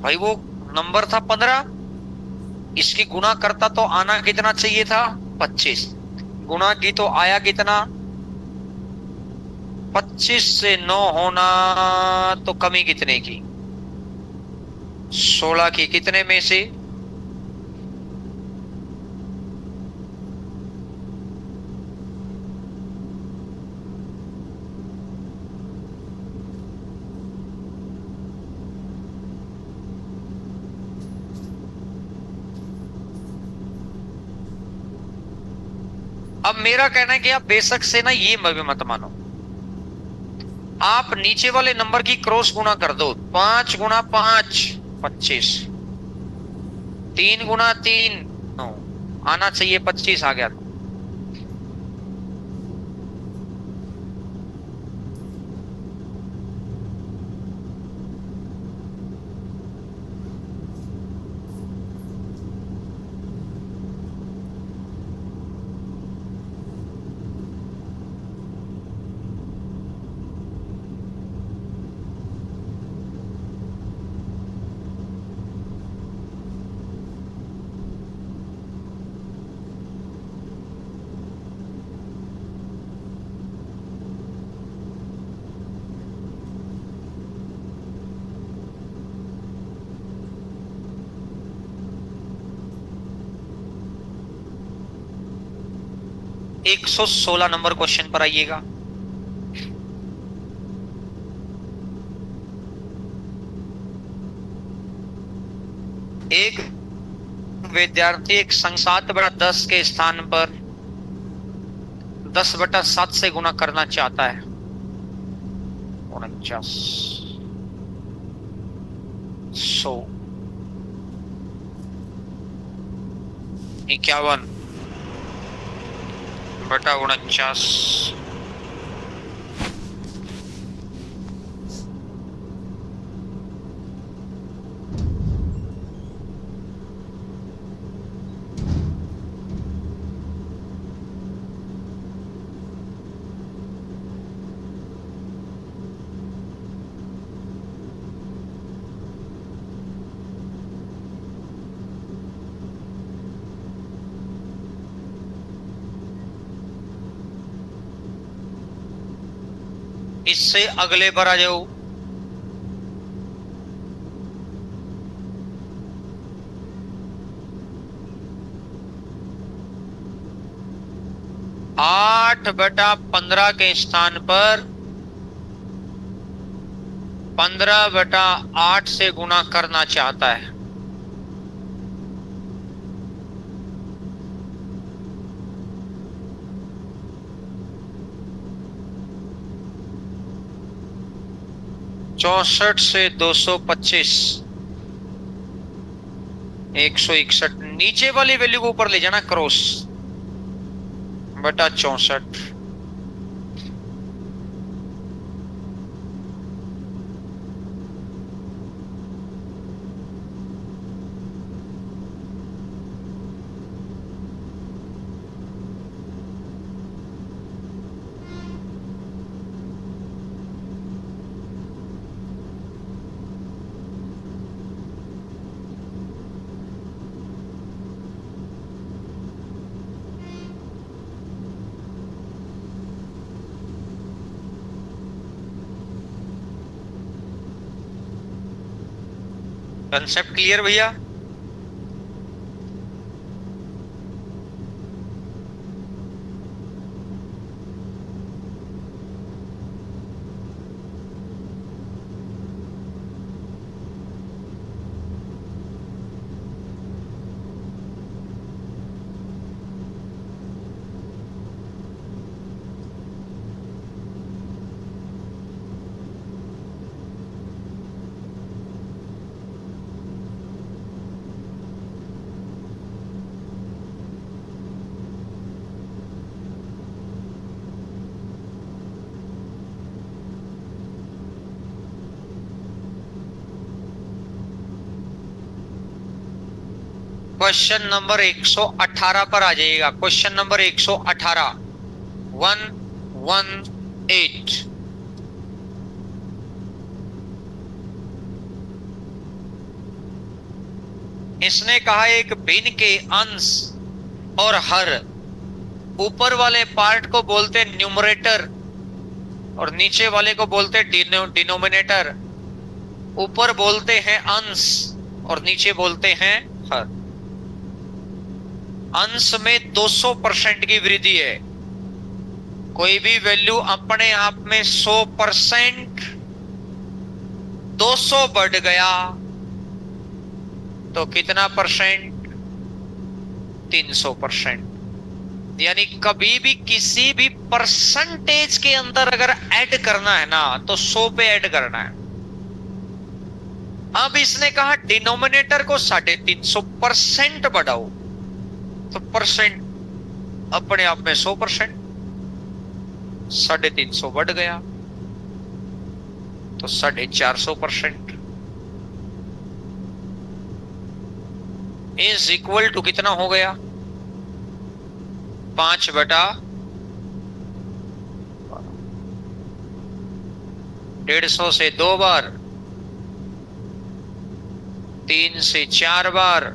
भाई वो नंबर था 15, इसकी गुणा करता तो आना कितना चाहिए था? 25। गुणा की तो आया कितना? 25 से 9 होना तो कमी कितने की? 16 की। कितने में से? अब मेरा कहना है कि आप बेशक से ना ये मत मानो, आप नीचे वाले नंबर की क्रॉस गुणा कर दो। 5 गुणा 5 25, 3 गुणा 3 9, आना चाहिए 25, आ गया। 116 नंबर क्वेश्चन पर आइएगा। एक विद्यार्थी एक संग 7/10 के स्थान पर 10/7 से गुणा करना चाहता है। 49, 100, 51/49। इससे अगले पर आ जाओ। आठ बटा 15 के स्थान पर 15/8 से गुणा करना चाहता है। चौसठ से 225, 161। नीचे वाली वैल्यू को ऊपर ले जाना, क्रॉस बटा 64। कंसेप्ट क्लियर भैया? क्वेश्चन नंबर 118 पर आ जाइएगा। Question number 118, 118। इसने कहा एक भिन्न के अंश और हर, ऊपर वाले पार्ट को बोलते हैं न्यूमरेटर और नीचे वाले को बोलते हैं डिनोमिनेटर। ऊपर बोलते हैं अंश और नीचे बोलते हैं हर। अंश में 200% की वृद्धि है। कोई भी वैल्यू अपने आप में 100%, 200 बढ़ गया तो कितना परसेंट? 300%। यानी कभी भी किसी भी परसेंटेज के अंदर अगर ऐड करना है ना तो 100 पे ऐड करना है। अब इसने कहा डिनोमिनेटर को 350% बढ़ाओ, तो परसेंट अपने आप में 100%, 350 बढ़ गया तो 450% इज इक्वल टू कितना हो गया? 5/150 से 2 बार, 3 से 4 बार,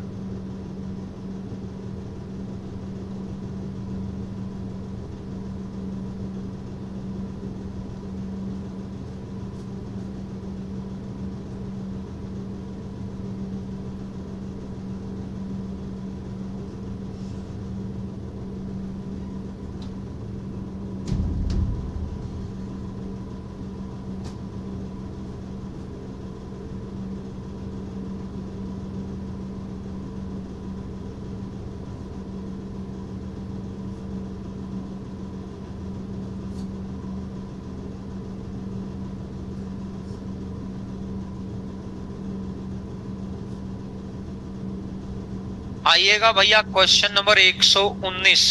आइएगा भैया क्वेश्चन नंबर 119।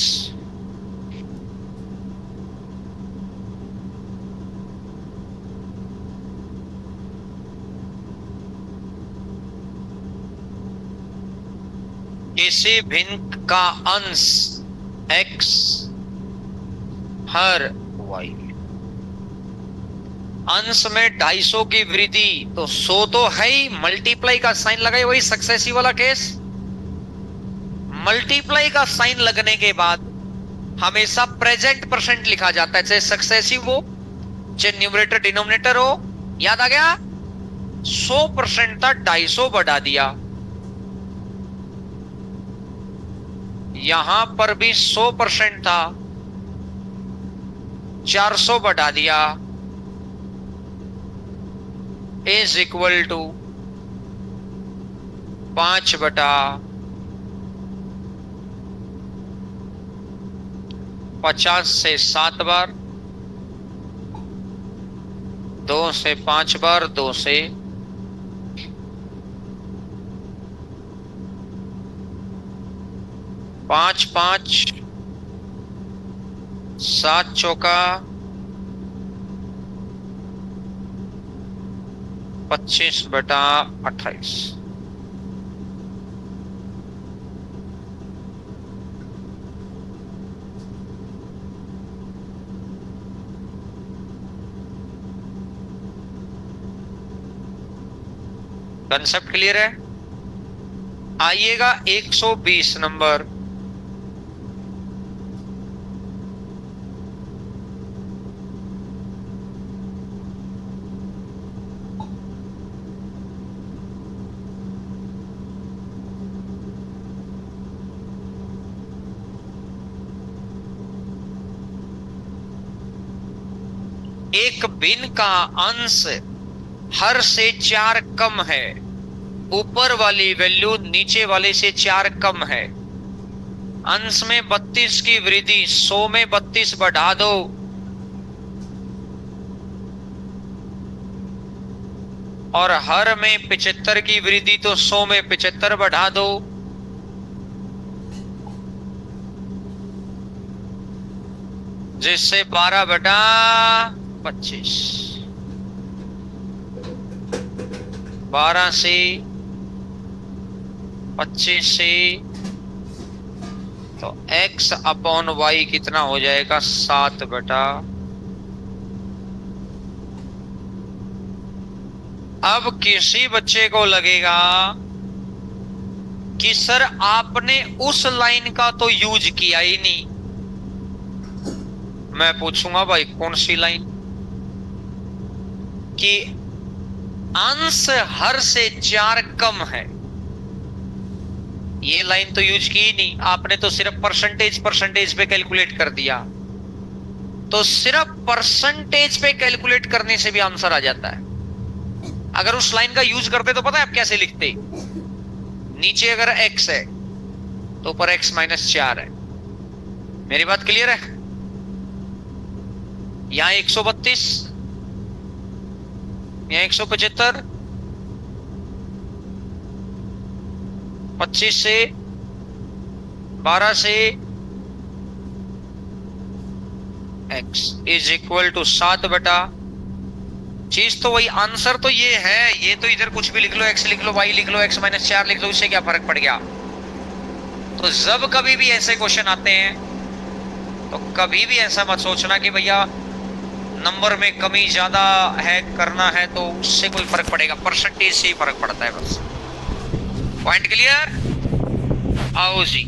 किसी भिन्न का अंश x हर y, अंश में 250 की वृद्धि, तो 100 तो है ही, मल्टीप्लाई का साइन लगाए, वही सक्सेसिव वाला केस। मल्टीप्लाई का साइन लगने के बाद हमेशा प्रेजेंट परसेंट लिखा जाता है, चाहे सक्सेसिव हो चाहे न्यूमरेटर डिनोमिनेटर हो। याद आ गया? 100% था, 250 बढ़ा दिया। यहां पर भी 100% था, 400 बढ़ा दिया, इज इक्वल टू 5/50 से 7 बार, 2 से 5 बार, 2 से 5, 5, 7 चौका 25/28। कंसेप्ट क्लियर है? आइएगा 120 नंबर। एक भिन्न का अंश हर से 4 कम है। ऊपर वाली वैल्यू नीचे वाले से 4 कम है। अंश में 32 की वृद्धि, 100 में 32 बढ़ा दो, और हर में 75 की वृद्धि, तो 100 में 75 बढ़ा दो। जिससे 12/25, 12 से 25 से तो x अपॉन वाई कितना हो जाएगा 7 बटा। अब किसी बच्चे को लगेगा कि सर आपने उस लाइन का तो यूज किया ही नहीं। मैं पूछूंगा भाई कौन सी लाइन, कि अंश हर से 4 कम है, ये लाइन तो यूज की ही नहीं आपने, तो सिर्फ परसेंटेज पे कैलकुलेट कर दिया। तो सिर्फ परसेंटेज पे कैलकुलेट करने से भी आंसर आ जाता है। अगर उस लाइन का यूज करते तो पता है आप कैसे लिखते, नीचे अगर x है तो ऊपर x माइनस 4 है। मेरी बात क्लियर है? यहां 132, यहां 175, 25 से 12 से x इज इक्वल टू 7 बटा। चीज तो वही, आंसर तो ये है, ये तो इधर कुछ भी लिख लो, x लिख लो, y लिख लो, x माइनस 4 लिख लो, उससे क्या फर्क पड़ गया। तो जब कभी भी ऐसे क्वेश्चन आते हैं तो कभी भी ऐसा मत सोचना कि भैया नंबर में कमी ज्यादा है करना है तो उससे कोई फर्क पड़ेगा, परसेंटेज से ही फर्क पड़ता है बस। Point clear? आओ जी।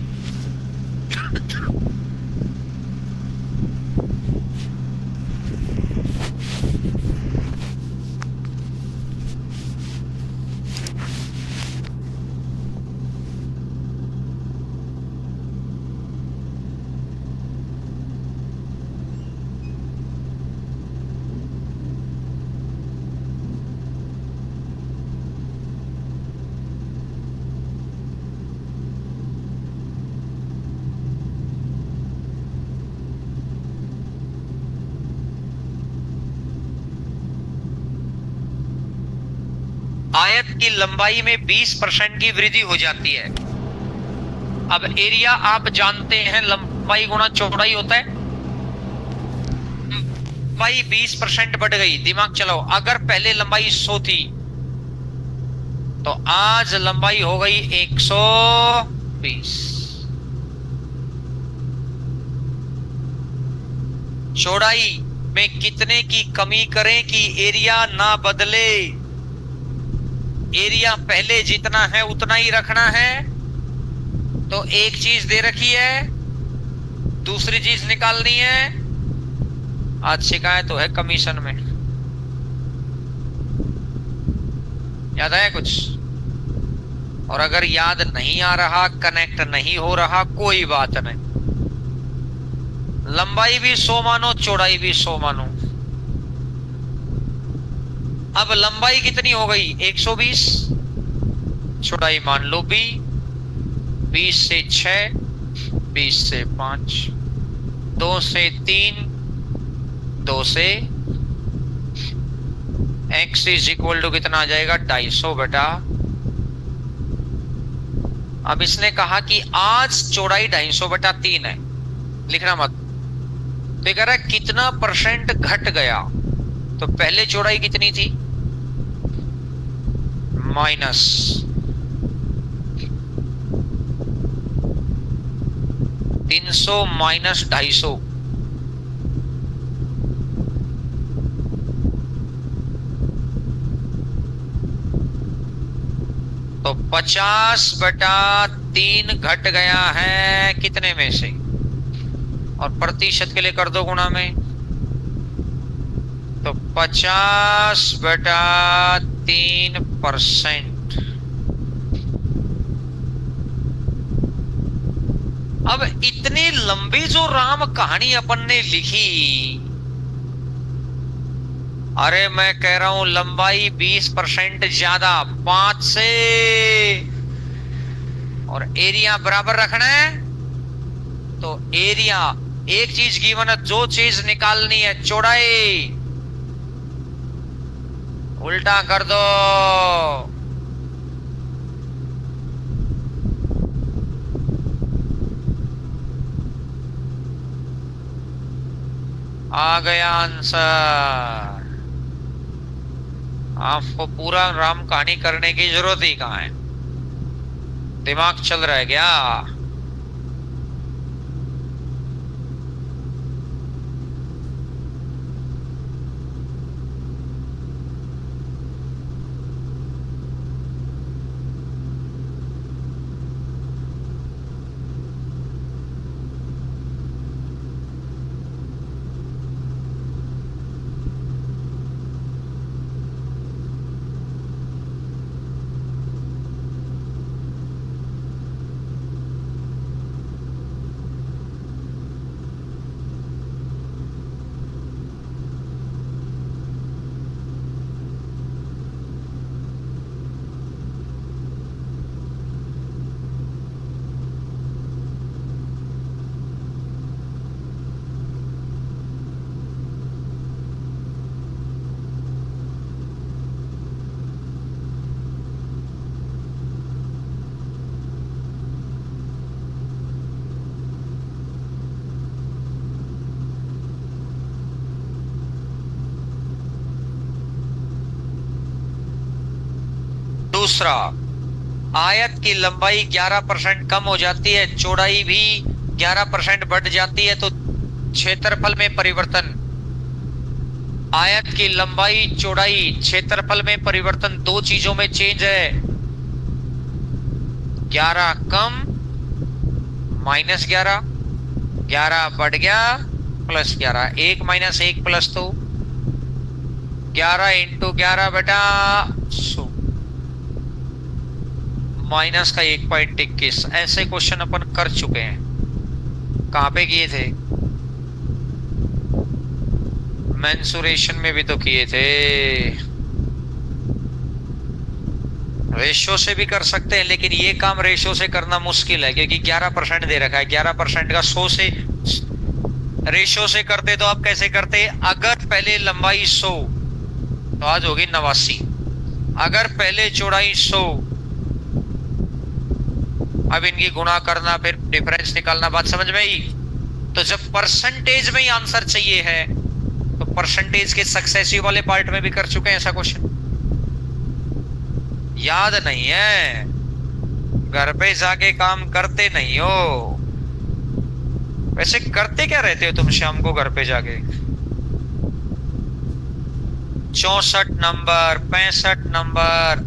आयत की लंबाई में 20% की वृद्धि हो जाती है। अब एरिया आप जानते हैं लंबाई गुना चौड़ाई होता है। लंबाई 20% बढ़ गई, दिमाग चलाओ। अगर पहले लंबाई 100 थी तो आज लंबाई हो गई 120। चौड़ाई में कितने की कमी करें कि एरिया ना बदले? एरिया पहले जितना है उतना ही रखना है। तो एक चीज दे रखी है, दूसरी चीज निकालनी है। आज शिकायत तो है कमीशन में, याद आया कुछ? और अगर याद नहीं आ रहा, कनेक्ट नहीं हो रहा, कोई बात नहीं, लंबाई भी 100 मानो, चौड़ाई भी 100 मानो। अब लंबाई कितनी हो गई 120, चौड़ाई मान लो 20 से 6, 20 से 5, 2 से 3, 2 से x इज इक्वल टू कितना आ जाएगा 250 बटा। अब इसने कहा कि आज चौड़ाई 250 बटा 3 है, लिखना मत। तो ये कह रहा है कितना परसेंट घट गया। तो पहले चौड़ाई कितनी थी, माइनस 300 माइनस 250, तो 50 बटा 3 घट गया है कितने में से, और प्रतिशत के लिए कर दो गुणा में। तो 50 बटा 3%। अब इतनी लंबी जो राम कहानी अपन ने लिखी, अरे मैं कह रहा हूं लंबाई 20% ज्यादा 5 से, और एरिया बराबर रखना है। तो एरिया एक चीज गिवन है, जो चीज निकालनी है चौड़ाई, उल्टा कर दो। आ गया आंसर। आपको पूरा राम कहानी करने की जरूरत ही कहां है। दिमाग चल रहा है क्या? दूसरा, आयत की लंबाई 11% कम हो जाती है, चौड़ाई भी 11% बढ़ जाती है, तो क्षेत्रफल में परिवर्तन। आयत की लंबाई, चौड़ाई, क्षेत्रफल में परिवर्तन, दो चीजों में चेंज है। 11 कम -11, 11 बढ़ गया +11, 1 - 1 +2, 11 × 11 बेटा 100, माइनस का 1.21। ऐसे क्वेश्चन अपन कर चुके हैं। कहां पे किए थे? मेंसुरेशन में भी तो किए थे। रेशो से भी कर सकते हैं, लेकिन ये काम रेशो से करना मुश्किल है, क्योंकि 11% दे रखा है। 11% का 100 से रेशो से करते तो आप कैसे करते? अगर पहले लंबाई 100 तो आज होगी 89, अगर पहले चौड़ाई 100, अब इनकी गुणा करना, फिर डिफरेंस निकालना। बात समझ में आई? तो जब परसेंटेज में ही आंसर चाहिए है, तो परसेंटेज के सक्सेसिव वाले पार्ट में भी कर चुके हैं ऐसा क्वेश्चन। याद नहीं है? घर पे जाके काम करते नहीं हो? वैसे करते क्या रहते हो तुम शाम को घर पे जाके? 64 नंबर, 65 नंबर,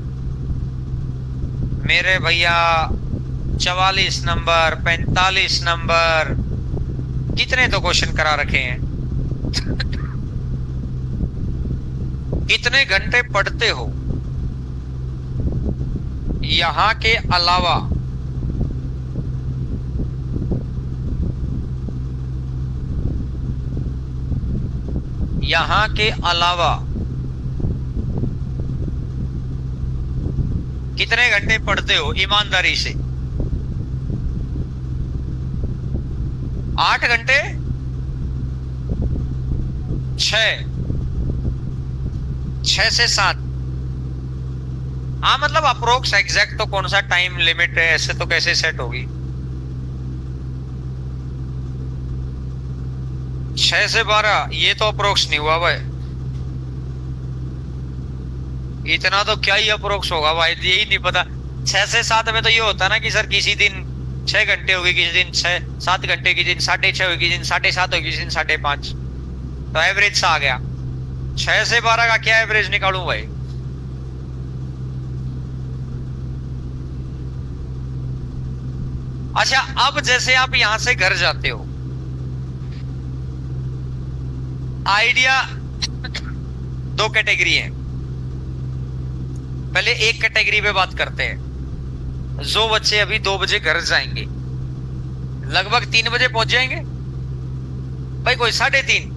मेरे भैया 44 नंबर, 45 नंबर, कितने तो क्वेश्चन करा रखे हैं। कितने घंटे पढ़ते हो? यहां के अलावा कितने घंटे पढ़ते हो ईमानदारी से? 8 घंटे? 6 से 7? हाँ, मतलब अप्रोक्स, एग्जैक्ट तो कौन सा टाइम लिमिट है, ऐसे तो कैसे सेट होगी? 6 से 12, ये तो अप्रोक्स नहीं हुआ भाई। इतना तो क्या ही अप्रोक्स होगा भाई, यही नहीं पता। 6 से 7 में तो ये होता ना कि सर किसी दिन 6 घंटे होगी, किसी दिन 7 घंटे, किसी दिन 6.5 होगी, किसी दिन 7.5 होगी, किसी दिन 5.5, तो एवरेज सा आ गया। 6 से 12 का क्या एवरेज निकालूं भाई? अच्छा, अब जैसे आप यहां से घर जाते हो, आइडिया दो कैटेगरी है। पहले एक कैटेगरी पे बात करते हैं। जो बच्चे अभी 2 बजे घर जाएंगे, लगभग 3 बजे पहुंच जाएंगे भाई। कोई 3:30,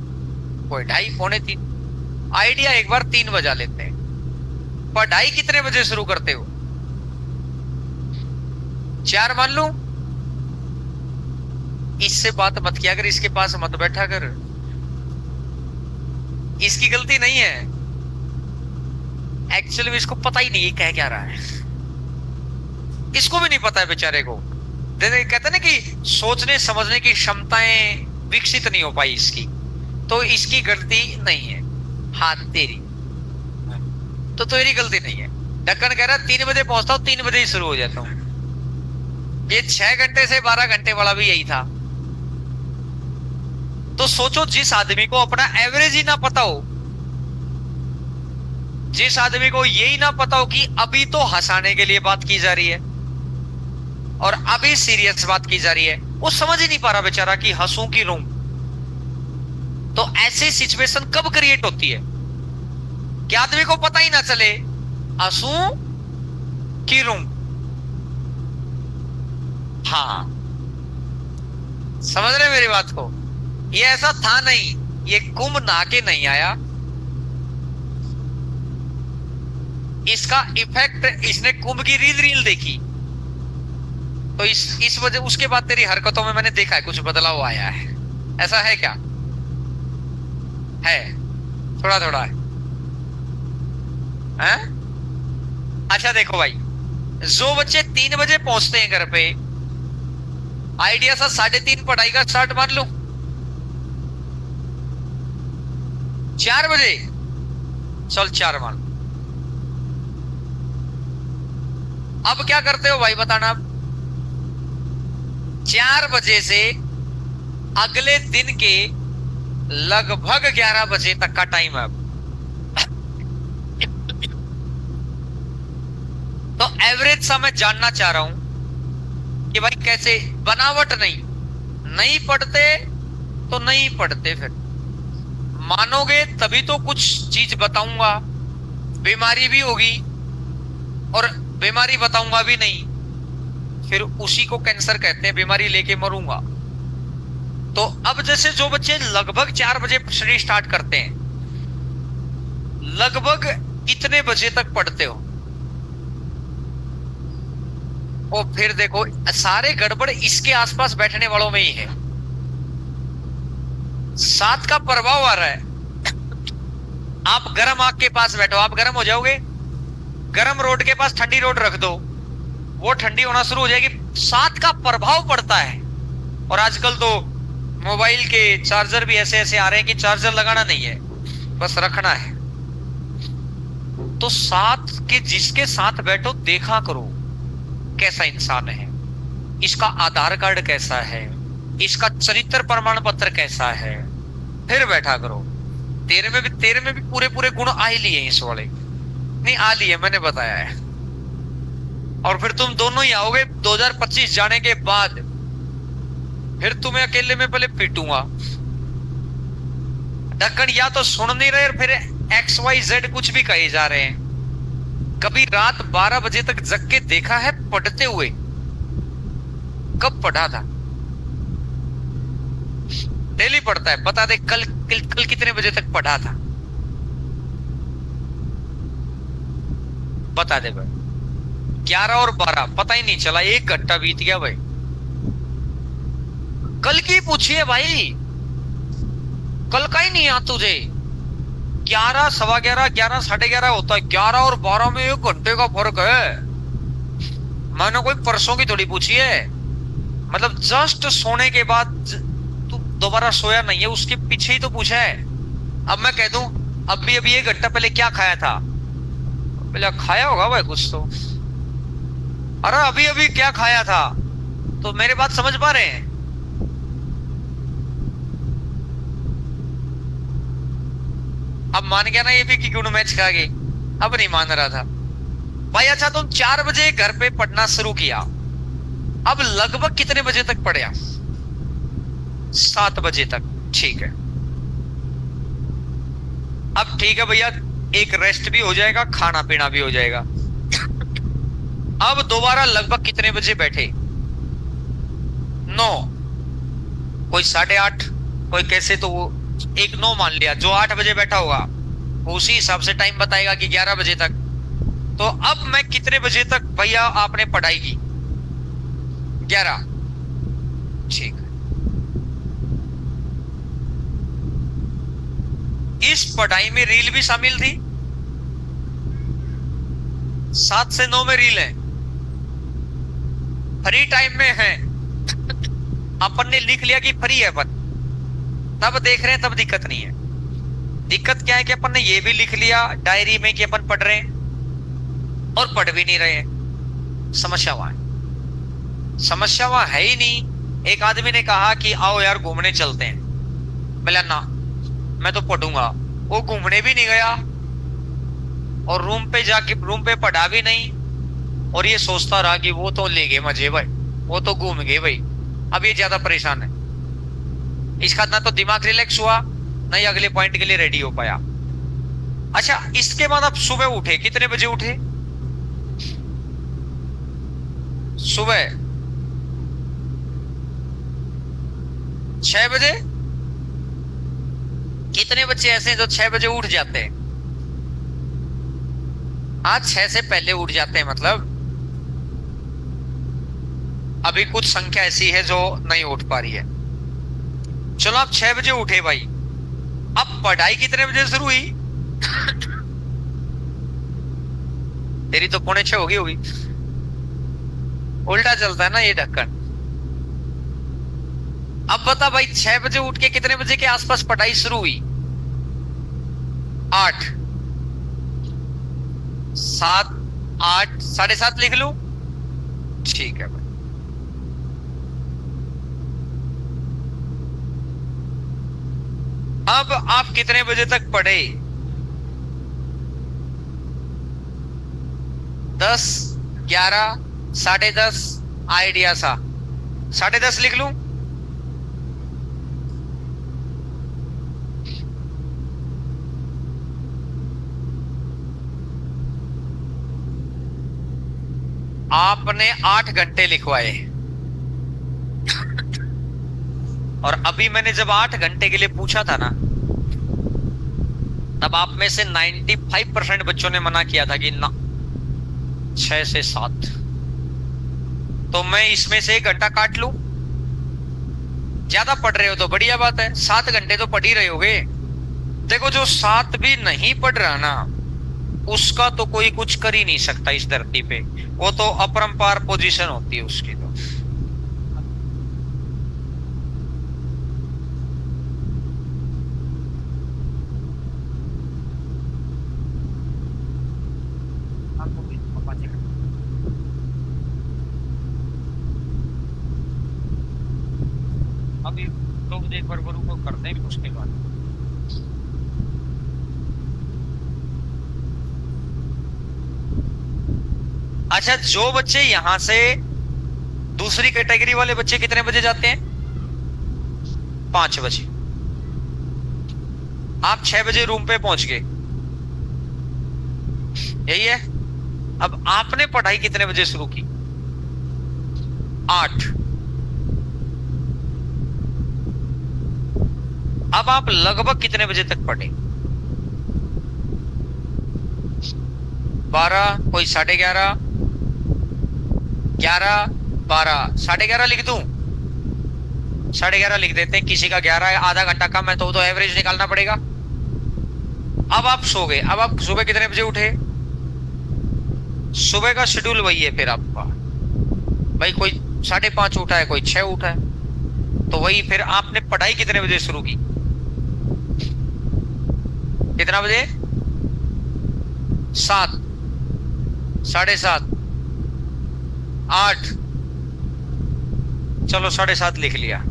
कोई 2:30, पौने 3। आइडिया एक बार 3 बजा लेते हैं। पढ़ाई कितने बजे शुरू करते हो? 4 मान लू। इससे बात मत किया कर, इसके पास मत बैठा कर। इसकी गलती नहीं है, एक्चुअली में इसको पता ही नहीं है कह क्या रहा है। इसको भी नहीं पता है बेचारे को। कहते ना कि सोचने समझने की क्षमताएं विकसित नहीं हो पाई इसकी, तो इसकी गलती नहीं है। हाथ तेरी तो तेरी गलती नहीं है। ढक्कन कह रहा है 3 बजे पहुंचता हूं, 3 बजे ही शुरू हो जाता हूं। ये 6 घंटे से 12 घंटे वाला भी यही था। तो सोचो, जिस आदमी को अपना एवरेज ही ना पता हो, जिस आदमी को यही ना पता हो कि अभी तो हंसाने के लिए बात की जा रही है और अभी सीरियस बात की जा रही है, वो समझ ही नहीं पा रहा बेचारा कि हंसूं कि रोऊं। तो ऐसी सिचुएशन कब क्रिएट होती है कि आदमी को पता ही ना चले हंसूं कि रोऊं। हाँ, समझ रहे मेरी बात को? ये ऐसा था नहीं, ये कुंभ नहा के नहीं आया, इसका इफेक्ट इसने कुंभ की रील रील देखी, तो इस वजह उसके बाद तेरी हरकतों में मैंने देखा है कुछ बदलाव आया है। ऐसा है क्या? है, थोड़ा थोड़ा है? अच्छा देखो भाई, जो बच्चे 3 बजे पहुंचते हैं घर पे, आइडिया सा 3:30 पढ़ाई का स्टार्ट मान लो, 4 बजे, चल 4 मान लो। अब क्या करते हो भाई बताना? 4 बजे से अगले दिन के लगभग 11 बजे तक का टाइम है अब। तो एवरेज सा मैं जानना चाह रहा हूं कि भाई कैसे, बनावट नहीं, नहीं पढ़ते तो नहीं पढ़ते, फिर मानोगे तभी तो कुछ चीज बताऊंगा। बीमारी भी होगी और बीमारी बताऊंगा भी नहीं, फिर उसी को कैंसर कहते हैं, बीमारी लेके मरूंगा। तो अब जैसे जो बच्चे लगभग 4 बजे स्टडी स्टार्ट करते हैं, लगभग कितने बजे तक पढ़ते हो? और फिर देखो, सारे गड़बड़ इसके आसपास बैठने वालों में ही है। 7 का प्रभाव आ रहा है। आप गर्म आग के पास बैठो, आप गर्म हो जाओगे। गर्म रोड के पास ठंडी रोड रख दो, वो ठंडी होना शुरू हो जाएगी। 7 का प्रभाव पड़ता है। और आजकल तो मोबाइल के चार्जर भी ऐसे ऐसे आ रहे हैं कि चार्जर लगाना नहीं है, बस रखना है। तो 7 के जिसके साथ बैठो, देखा करो कैसा इंसान है, इसका आधार कार्ड कैसा है, इसका चरित्र प्रमाण पत्र कैसा है, फिर बैठा करो। तेरे में भी पूरे पूरे गुण आ ही लिए इस वाले, नहीं आ लिए, मैंने बताया है। और फिर तुम दोनों ही आओगे 2025 जाने के बाद, फिर तुम्हें अकेले में पहले पीटूंगा। ढक्कन या तो सुन नहीं रहे, फिर XYZ कुछ भी कहे जा रहे हैं। कभी रात 12 बजे तक जग के देखा है पढ़ते हुए? कब पढ़ा था? डेली पढ़ता है, बता दे कल कितने बजे तक पढ़ा था? बता दे भाई। 11 और 12 पता ही नहीं चला, 1 घंटा बीत गया भाई। कल की पूछिए भाई, कल का ही नहीं याद तुझे? 11, 11:15, 11, 11:30 होता है। 11 और 12 में 1 घंटे का फर्क है। मैंने कोई परसों की थोड़ी पूछी है, मतलब जस्ट सोने के बाद तू दोबारा सोया नहीं है, उसके पीछे ही तो पूछा है। अब मैं कह दूं अभी 1 घंटा पहले क्या खाया था, पहले खाया होगा भाई कुछ तो। अरे अभी क्या खाया था, तो मेरे बात समझ पा रहे हैं? अब मान गया ना ये भी कि क्यों मैच खा गए? अब नहीं मान रहा था भाई। अच्छा, तुम 4 बजे घर पे पढ़ना शुरू किया, अब लगभग कितने बजे तक पढ़ा? 7 बजे तक, ठीक है। अब ठीक है भैया, एक रेस्ट भी हो जाएगा, खाना पीना भी हो जाएगा। अब दोबारा लगभग कितने बजे बैठे? 9, कोई 8:30, कोई कैसे, तो वो 9 मान लिया। जो 8 बजे बैठा होगा उसी हिसाब से टाइम बताएगा कि 11 बजे तक। तो अब मैं कितने बजे तक भैया आपने पढ़ाई की? 11, ठीक है। इस पढ़ाई में रील भी शामिल थी। 7 से 9 में रील है, फ्री टाइम में है। अपन ने लिख लिया कि फ्री है, अपन तब देख रहे हैं, तब दिक्कत नहीं है। दिक्कत क्या है कि अपन ने ये भी लिख लिया डायरी में कि अपन पढ़ रहे हैं और पढ़ भी नहीं रहे हैं। समस्या वहां है। समस्या वहां है ही नहीं। एक आदमी ने कहा कि आओ यार घूमने चलते हैं, बोला ना मैं तो पढ़ूंगा। वो घूमने भी नहीं गया और रूम पे पढ़ा भी नहीं, और ये सोचता रहा कि वो तो ले गए मजे भाई, वो तो घूम गए भाई। अब ये ज्यादा परेशान है, इसका ना तो दिमाग रिलैक्स हुआ, ना ही अगले पॉइंट के लिए रेडी हो पाया। अच्छा, इसके बाद आप सुबह उठे, कितने बजे उठे? सुबह 6 बजे। कितने बच्चे ऐसे हैं जो 6 बजे उठ जाते हैं? आज 6 से पहले उठ जाते हैं, मतलब अभी कुछ संख्या ऐसी है जो नहीं उठ पा रही है। चलो आप 6 बजे उठे भाई, अब पढ़ाई कितने बजे शुरू हुई? तेरी तो 5:45 होगी। उल्टा चलता है ना ये ढक्कन। अब बता भाई, 6 बजे उठ के कितने बजे के आसपास पढ़ाई शुरू हुई? 8, 7, 8, 7:30 लिख लूं? ठीक है भाई। अब आप कितने बजे तक पढ़े? 10, 11, 10:30, आइडिया सा 10:30 लिख लूं? आपने 8 घंटे लिखवाए, और अभी मैंने जब 8 घंटे के लिए पूछा था ना, तब आप में से 95% बच्चों ने मना किया था कि ना 6 से 7। तो मैं इसमें से 1 घंटा काट लूं? ज्यादा पढ़ रहे हो तो बढ़िया बात है, 7 घंटे तो पढ़ ही रहे होगे। देखो, जो 7 भी नहीं पढ़ रहा ना, उसका तो कोई कुछ कर ही नहीं सकता इस धरती पे, वो तो अपरंपार पोजीशन होती है उसकी। तो अभी लोग एक बार गुरु को करते हैं, उसके बाद अच्छा, जो बच्चे यहां से दूसरी कैटेगरी वाले बच्चे कितने बजे जाते हैं? 5 बजे। आप 6 बजे रूम पे पहुंच गए, यही है। अब आपने पढ़ाई कितने बजे शुरू की? 8। अब आप लगभग कितने बजे तक पढ़े? 12, कोई 11:30, 11, 12, 11:30 लिख दूं? 11:30 लिख देते हैं, किसी का 11 है, आधा घंटा कम है तो एवरेज निकालना पड़ेगा। अब आप सो गए, अब आप सुबह कितने बजे उठे? सुबह का शेड्यूल वही है फिर आपका भाई, कोई 5:30 उठा है, कोई 6 उठा है, तो वही फिर आपने पढ़ाई कितने बजे शुरू की? कितना बजे? 7, 7:30, 8, चलो 7:30 लिख लिया।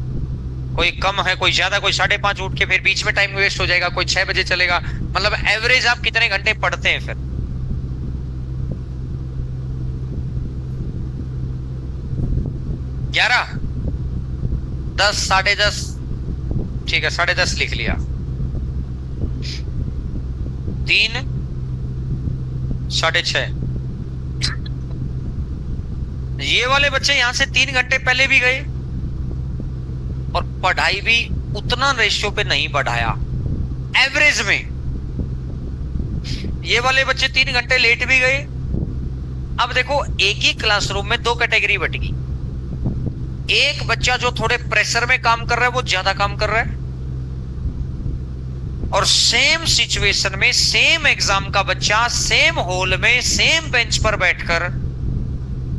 कोई कम है, कोई ज्यादा, कोई 5:30 उठ के फिर बीच में टाइम वेस्ट हो जाएगा, कोई 6 बजे चलेगा। मतलब एवरेज आप कितने घंटे पढ़ते हैं फिर? 11, 10, 10:30, ठीक है 10:30 लिख लिया। 3, 6:30। ये वाले बच्चे यहां से 3 घंटे पहले भी गए और पढ़ाई भी उतना रेशियो पे नहीं बढ़ाया एवरेज में। ये वाले बच्चे 3 घंटे लेट भी गए। अब देखो, एक ही क्लासरूम में 2 कैटेगरी बट गई। एक बच्चा जो थोड़े प्रेशर में काम कर रहा है, वो ज्यादा काम कर रहा है, और सेम सिचुएशन में सेम एग्जाम का बच्चा सेम हॉल में सेम बेंच पर बैठकर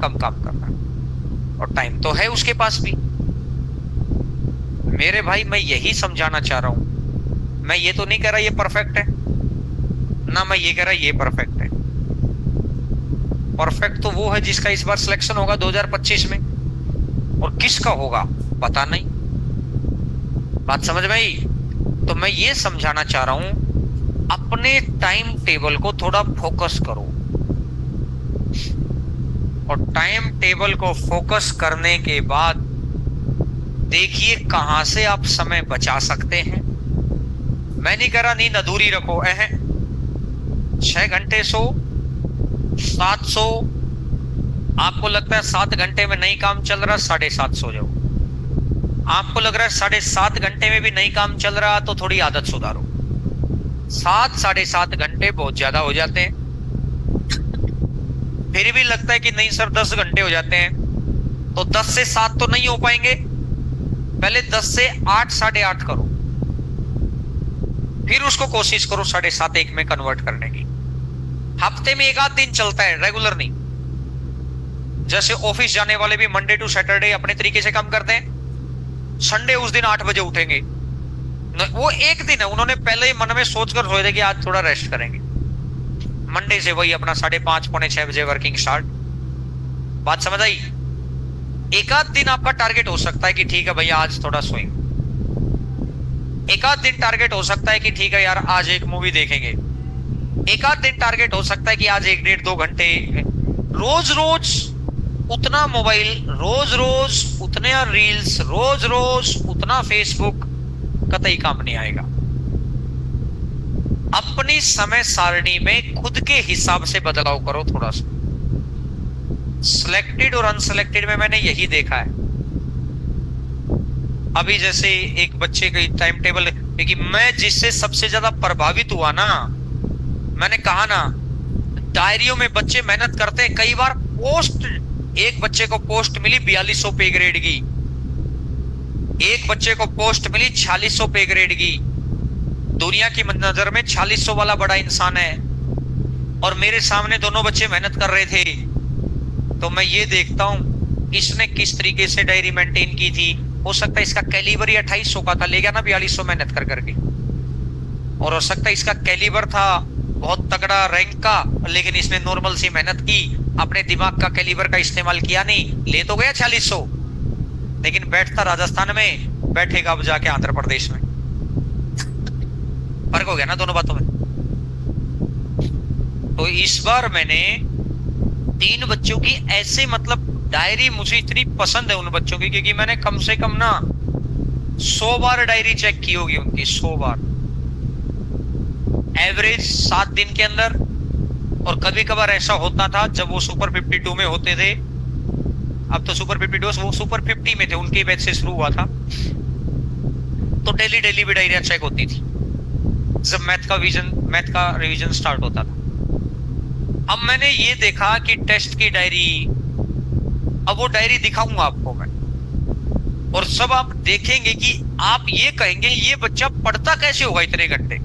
कम काम कर रहा है, और टाइम तो है उसके पास भी। मेरे भाई, मैं यही समझाना चाह रहा हूं। मैं ये तो नहीं कह रहा ये परफेक्ट है, ना मैं ये कह रहा ये परफेक्ट है। परफेक्ट तो वो है जिसका इस बार सिलेक्शन होगा 2025 में। और किसका होगा पता नहीं। बात समझ में आई? तो मैं ये समझाना चाह रहा हूं, अपने टाइम टेबल को थोड़ा फोकस करो, और टाइम टेबल को फोकस करने के बाद देखिए कहां से आप समय बचा सकते हैं। मैं नहीं कह रहा नींद अधूरी रखो, 6 घंटे सो, 7 सो, आपको लगता है 7 घंटे में नहीं काम चल रहा, 7.5 सो जाओ। आपको लग रहा है 7.5 घंटे में भी नहीं काम चल रहा, तो थोड़ी आदत सुधारो। 7-7.5 घंटे बहुत ज्यादा हो जाते हैं। फिर भी लगता है कि नहीं सर 10 घंटे हो जाते हैं, तो 10 से 7 तो नहीं हो पाएंगे, पहले 10 से 8, 8:30 करो, फिर उसको कोशिश करो 7:30 1 में कन्वर्ट करने की। हफ्ते में 1 आध दिन चलता है, रेगुलर नहीं। जैसे ऑफिस जाने वाले भी मंडे टू सैटरडे अपने तरीके से काम करते हैं, संडे उस दिन 8 बजे उठेंगे, वो एक दिन है, उन्होंने पहले ही मन में सोचकर सोए थे कि आज थोड़ा रेस्ट करेंगे। मंडे से वही अपना 5:30 पौने 6 बजे वर्किंग स्टार्ट। बात समझ आई? एक आध दिन आपका टारगेट हो सकता है कि ठीक है भैया आज थोड़ा सोएंगे, एक आध दिन टारगेट हो सकता है कि ठीक है यार आज एक मूवी देखेंगे, एक आध दिन टारगेट हो सकता है कि आज 1-1.5-2 घंटे। रोज रोज उतना मोबाइल, रोज रोज उतने रील्स, रोज रोज उतना फेसबुक, कतई काम नहीं आएगा। अपनी समय सारणी में खुद के हिसाब से बदलाव करो थोड़ा सा। सिलेक्टेड और अनसिलेक्टेड में मैंने यही देखा है। अभी जैसे एक बच्चे का टाइम टेबल, क्योंकि मैं जिससे सबसे ज्यादा प्रभावित हुआ ना, मैंने कहा ना, डायरियों में बच्चे मेहनत करते हैं। कई बार पोस्ट, एक बच्चे को पोस्ट मिली 4200 पे ग्रेड की, एक बच्चे को पोस्ट मिली 4600 पे ग्रेड की। दुनिया की नजर में 4600 वाला बड़ा इंसान है, और मेरे सामने दोनों बच्चे मेहनत कर रहे थे। तो मैं ये देखता हूं इसने किस तरीके से डायरी मेंटेन की थी। हो सकता है इसका कैलिबर ही 2800 का था, ले गया ना 4200 मेहनत कर करके। और हो सकता है इसका कैलिबर था बहुत तगड़ा रैंक का, लेकिन इसने नॉर्मल सी मेहनत की, अपने दिमाग का कैलिबर का इस्तेमाल किया नहीं, ले तो गया 4600, लेकिन बैठता राजस्थान में, बैठेगा अब जाके आंध्र प्रदेश में। फर्क हो गया ना दोनों बातों में। तो इस बार मैंने 3 बच्चों की ऐसे, मतलब डायरी मुझे इतनी पसंद है उन बच्चों की, क्योंकि मैंने कम से कम ना 100 बार डायरी चेक की होगी उनकी, 100 बार एवरेज 7 दिन के अंदर। और कभी कभार ऐसा होता था जब वो सुपर 52 में होते थे, अब तो सुपर 52, वो सुपर 50 में थे, उनके बैच से शुरू हुआ था, तो डेली डेली भी डायरिया चेक होती थी जब मैथ का रिवीजन स्टार्ट होता था। अब मैंने ये देखा कि टेस्ट की डायरी, अब वो डायरी दिखाऊंगा आपको मैं, और सब आप देखेंगे कि आप ये कहेंगे ये बच्चा पढ़ता कैसे होगा इतने घंटे।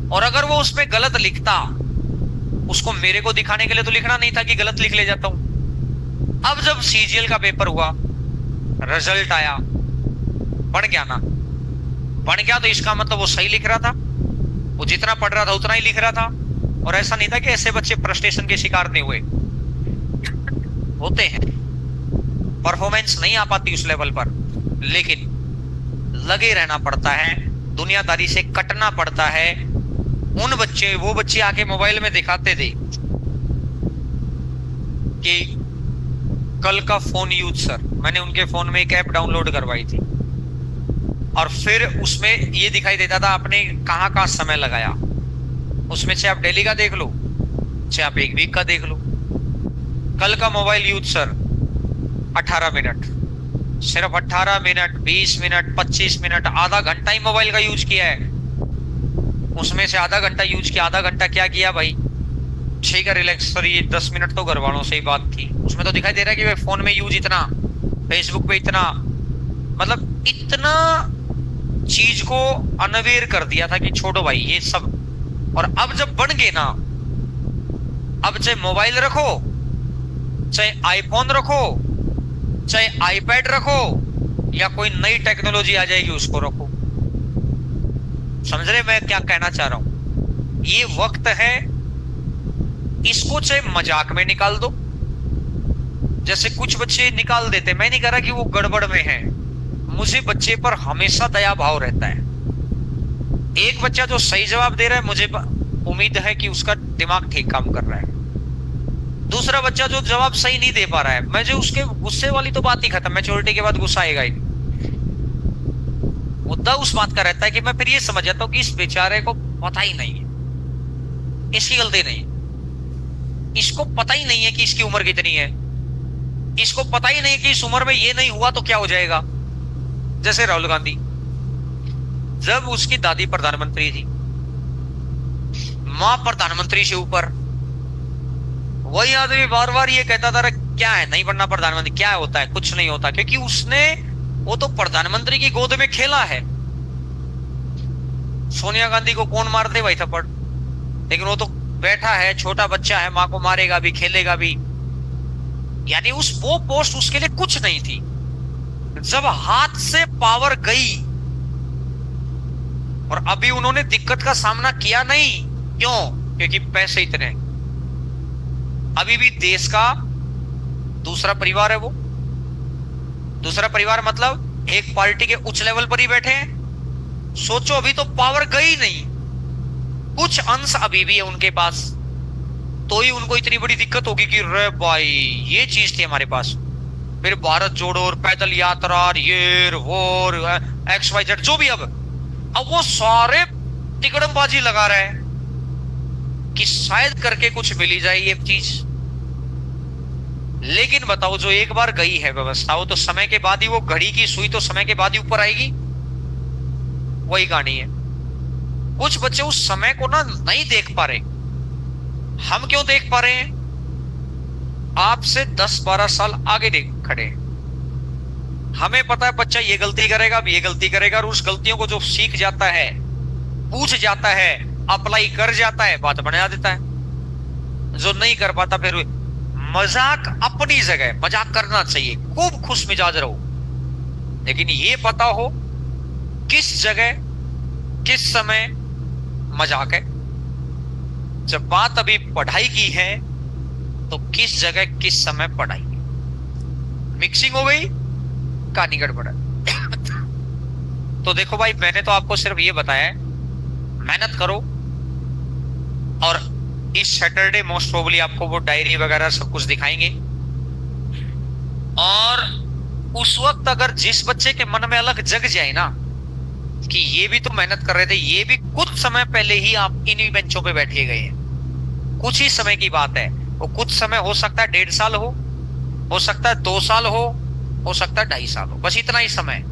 और अगर वो उसमें गलत लिखता, उसको मेरे को दिखाने के लिए तो लिखना नहीं था कि गलत लिख ले जाता हूं। अब जब सीजीएल का पेपर हुआ, रिजल्ट आया, बढ़ गया ना, बढ़ गया, तो इसका मतलब वो सही लिख रहा था, वो जितना पढ़ रहा था उतना ही लिख रहा था। और ऐसा नहीं था कि ऐसे बच्चे फ्रस्ट्रेशन के शिकार नहीं हुए, होते हैं, परफॉर्मेंस नहीं आ पाती उस लेवल पर, लेकिन लगे रहना पड़ता है, दुनियादारी से कटना पड़ता है। वो बच्चे आके मोबाइल में दिखाते थे कि कल का फोन यूज सर, मैंने उनके फोन में एक ऐप डाउनलोड करवाई थी, और फिर उसमें ये दिखाई देता था आपने कहां कहां समय लगाया। उसमें चाहे आप डेली का देख लो, चाहे आप एक वीक का देख लो। कल का मोबाइल यूज सर 18 मिनट, सिर्फ 18 मिनट, 20 मिनट, 25 मिनट, आधा घंटा ही मोबाइल का यूज किया है। उसमें से आधा घंटा यूज किया, आधा घंटा क्या किया भाई, ठीक है रिलैक्स, सर ये 10 मिनट तो घर वालों से ही बात थी। उसमें तो दिखाई दे रहा है कि भाई फोन में यूज इतना, फेसबुक पे इतना, मतलब इतना चीज को अनअवेयर कर दिया था कि छोड़ो भाई ये सब। और अब जब बन गए ना, अब चाहे मोबाइल रखो, चाहे आईफोन रखो, चाहे आईपैड रखो, या कोई नई टेक्नोलॉजी आ जाएगी उसको रखो। समझ रहे मैं क्या कहना चाह रहा हूं? ये वक्त है, इसको चाहे मजाक में निकाल दो, जैसे कुछ बच्चे निकाल देते, मैं नहीं कह रहा कि वो गड़बड़ में है, मुझे बच्चे पर हमेशा दया भाव रहता है। एक बच्चा जो सही जवाब दे रहा है, मुझे उम्मीद है कि उसका दिमाग ठीक काम कर रहा है। दूसरा बच्चा जो जवाब सही नहीं दे पा रहा है, मुझे उसके गुस्से वाली तो बात ही खत्म, मैच्योरिटी के बाद गुस्सा आएगा ही। मुद्दा उस बात का रहता है कि मैं फिर ये समझ जाता हूँ कि इस बेचारे को पता ही नहीं है, इसकी गलती नहीं, इसको पता ही नहीं है कि इसकी उम्र कितनी है, इसको पता ही नहीं कि इस उम्र में ये नहीं हुआ तो क्या हो जाएगा। जैसे राहुल गांधी, जब उसकी दादी प्रधानमंत्री थी, मां प्रधानमंत्री से ऊपर, वही आदमी बार बार ये कहता था क्या है नहीं बनना प्रधानमंत्री, क्या होता है, कुछ नहीं होता, क्योंकि उसने वो तो प्रधानमंत्री की गोद में खेला है। सोनिया गांधी को कौन मार दे भाई थप्पड़, लेकिन वो तो बैठा है, छोटा बच्चा है, मां को मारेगा भी खेलेगा भी। यानी वो पोस्ट उसके लिए कुछ नहीं थी। जब हाथ से पावर गई, और अभी उन्होंने दिक्कत का सामना किया नहीं, क्यों? क्योंकि पैसे इतने। अभी भी देश का दूसरा परिवार है वो। दूसरा परिवार मतलब एक पार्टी के उच्च लेवल पर ही बैठे हैं। सोचो, अभी तो पावर गई नहीं, कुछ अंश अभी भी है उनके पास, तो ही उनको इतनी बड़ी दिक्कत होगी कि रे भाई ये चीज थी हमारे पास। फिर भारत जोड़ो और पैदल यात्रा और ये वो XYZ जो भी, अब वो सारे तिकड़मबाजी लगा रहे हैं कि शायद करके कुछ मिली जाए ये चीज। लेकिन बताओ, जो एक बार गई है व्यवस्था, वो तो समय के बाद ही, वो घड़ी की सुई तो समय के बाद ही ऊपर आएगी। वही कहानी है। कुछ बच्चे उस समय को ना नहीं देख पा रहे। हम क्यों देख पा रहे हैं? आपसे 10-12 साल आगे देख खड़े। हमें पता है बच्चा ये गलती करेगा, अब ये गलती करेगा, और उस गलतियों को जो सीख जाता है, पूछ जाता है, अप्लाई कर जाता है, बात बना देता है। जो नहीं कर पाता, फिर मजाक अपनी जगह, मजाक करना चाहिए, खूब खुश मिजाज रहो, लेकिन ये पता हो किस जगह किस समय मजाक है। जब बात अभी पढ़ाई की है तो किस जगह किस समय पढ़ाई, मिक्सिंग हो गई, कहानी गड़बड़ है। तो देखो भाई, मैंने तो आपको सिर्फ ये बताया है, मेहनत करो। और इस सैटरडे मोस्ट प्रोबेबली आपको वो डायरी वगैरह सब कुछ दिखाएंगे। और उस वक्त अगर जिस बच्चे के मन में अलग जग जाए ना कि ये भी तो मेहनत कर रहे थे, ये भी कुछ समय पहले ही आप इन्हीं बेंचों पे बैठे गए हैं, कुछ ही समय की बात है। वो कुछ समय हो सकता है 1.5 साल हो सकता है 2 साल हो सकता है 2.5 साल हो, बस इतना ही समय।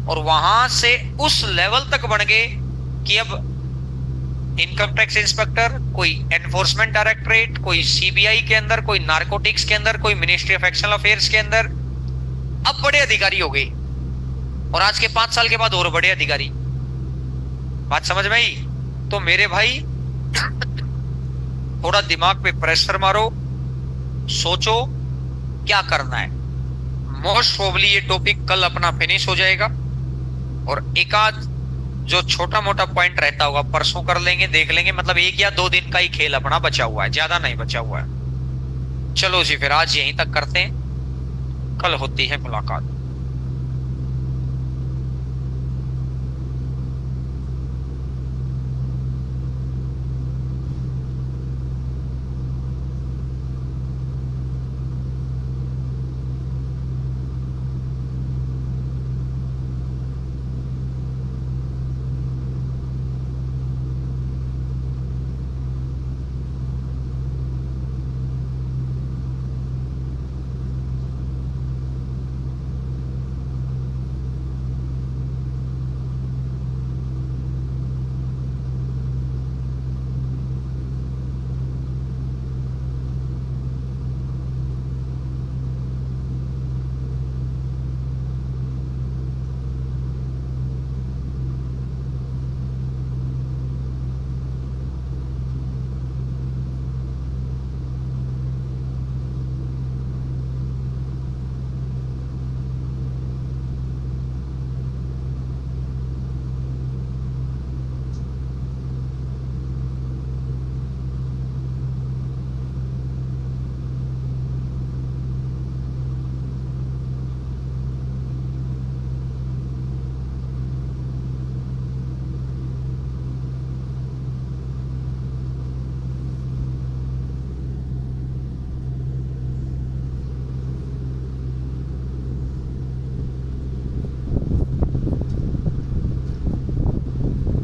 और वहां से उस लेवल तक बढ़ गए कि अब इनकम टैक्स इंस्पेक्टर, कोई एनफोर्समेंट डायरेक्टरेट, कोई CBI के अंदर, कोई नारकोटिक्स के अंदर, कोई मिनिस्ट्री ऑफ एक्सटर्नल अफेयर्स के अंदर, अब बड़े अधिकारी हो गए। और आज के 5 साल के बाद और बड़े अधिकारी। बात समझ में आई? तो मेरे भाई, थोड़ा दिमाग पे प्रेशर मारो, सोचो क्या करना है। मोस्ट प्रोबेबली ये टॉपिक कल अपना फिनिश हो जाएगा, और एक आध जो छोटा मोटा पॉइंट रहता होगा परसों कर लेंगे, देख लेंगे। मतलब 1 या 2 दिन का ही खेल अपना बचा हुआ है, ज्यादा नहीं बचा हुआ है। चलो जी, फिर आज यहीं तक करते हैं, कल होती है मुलाकात।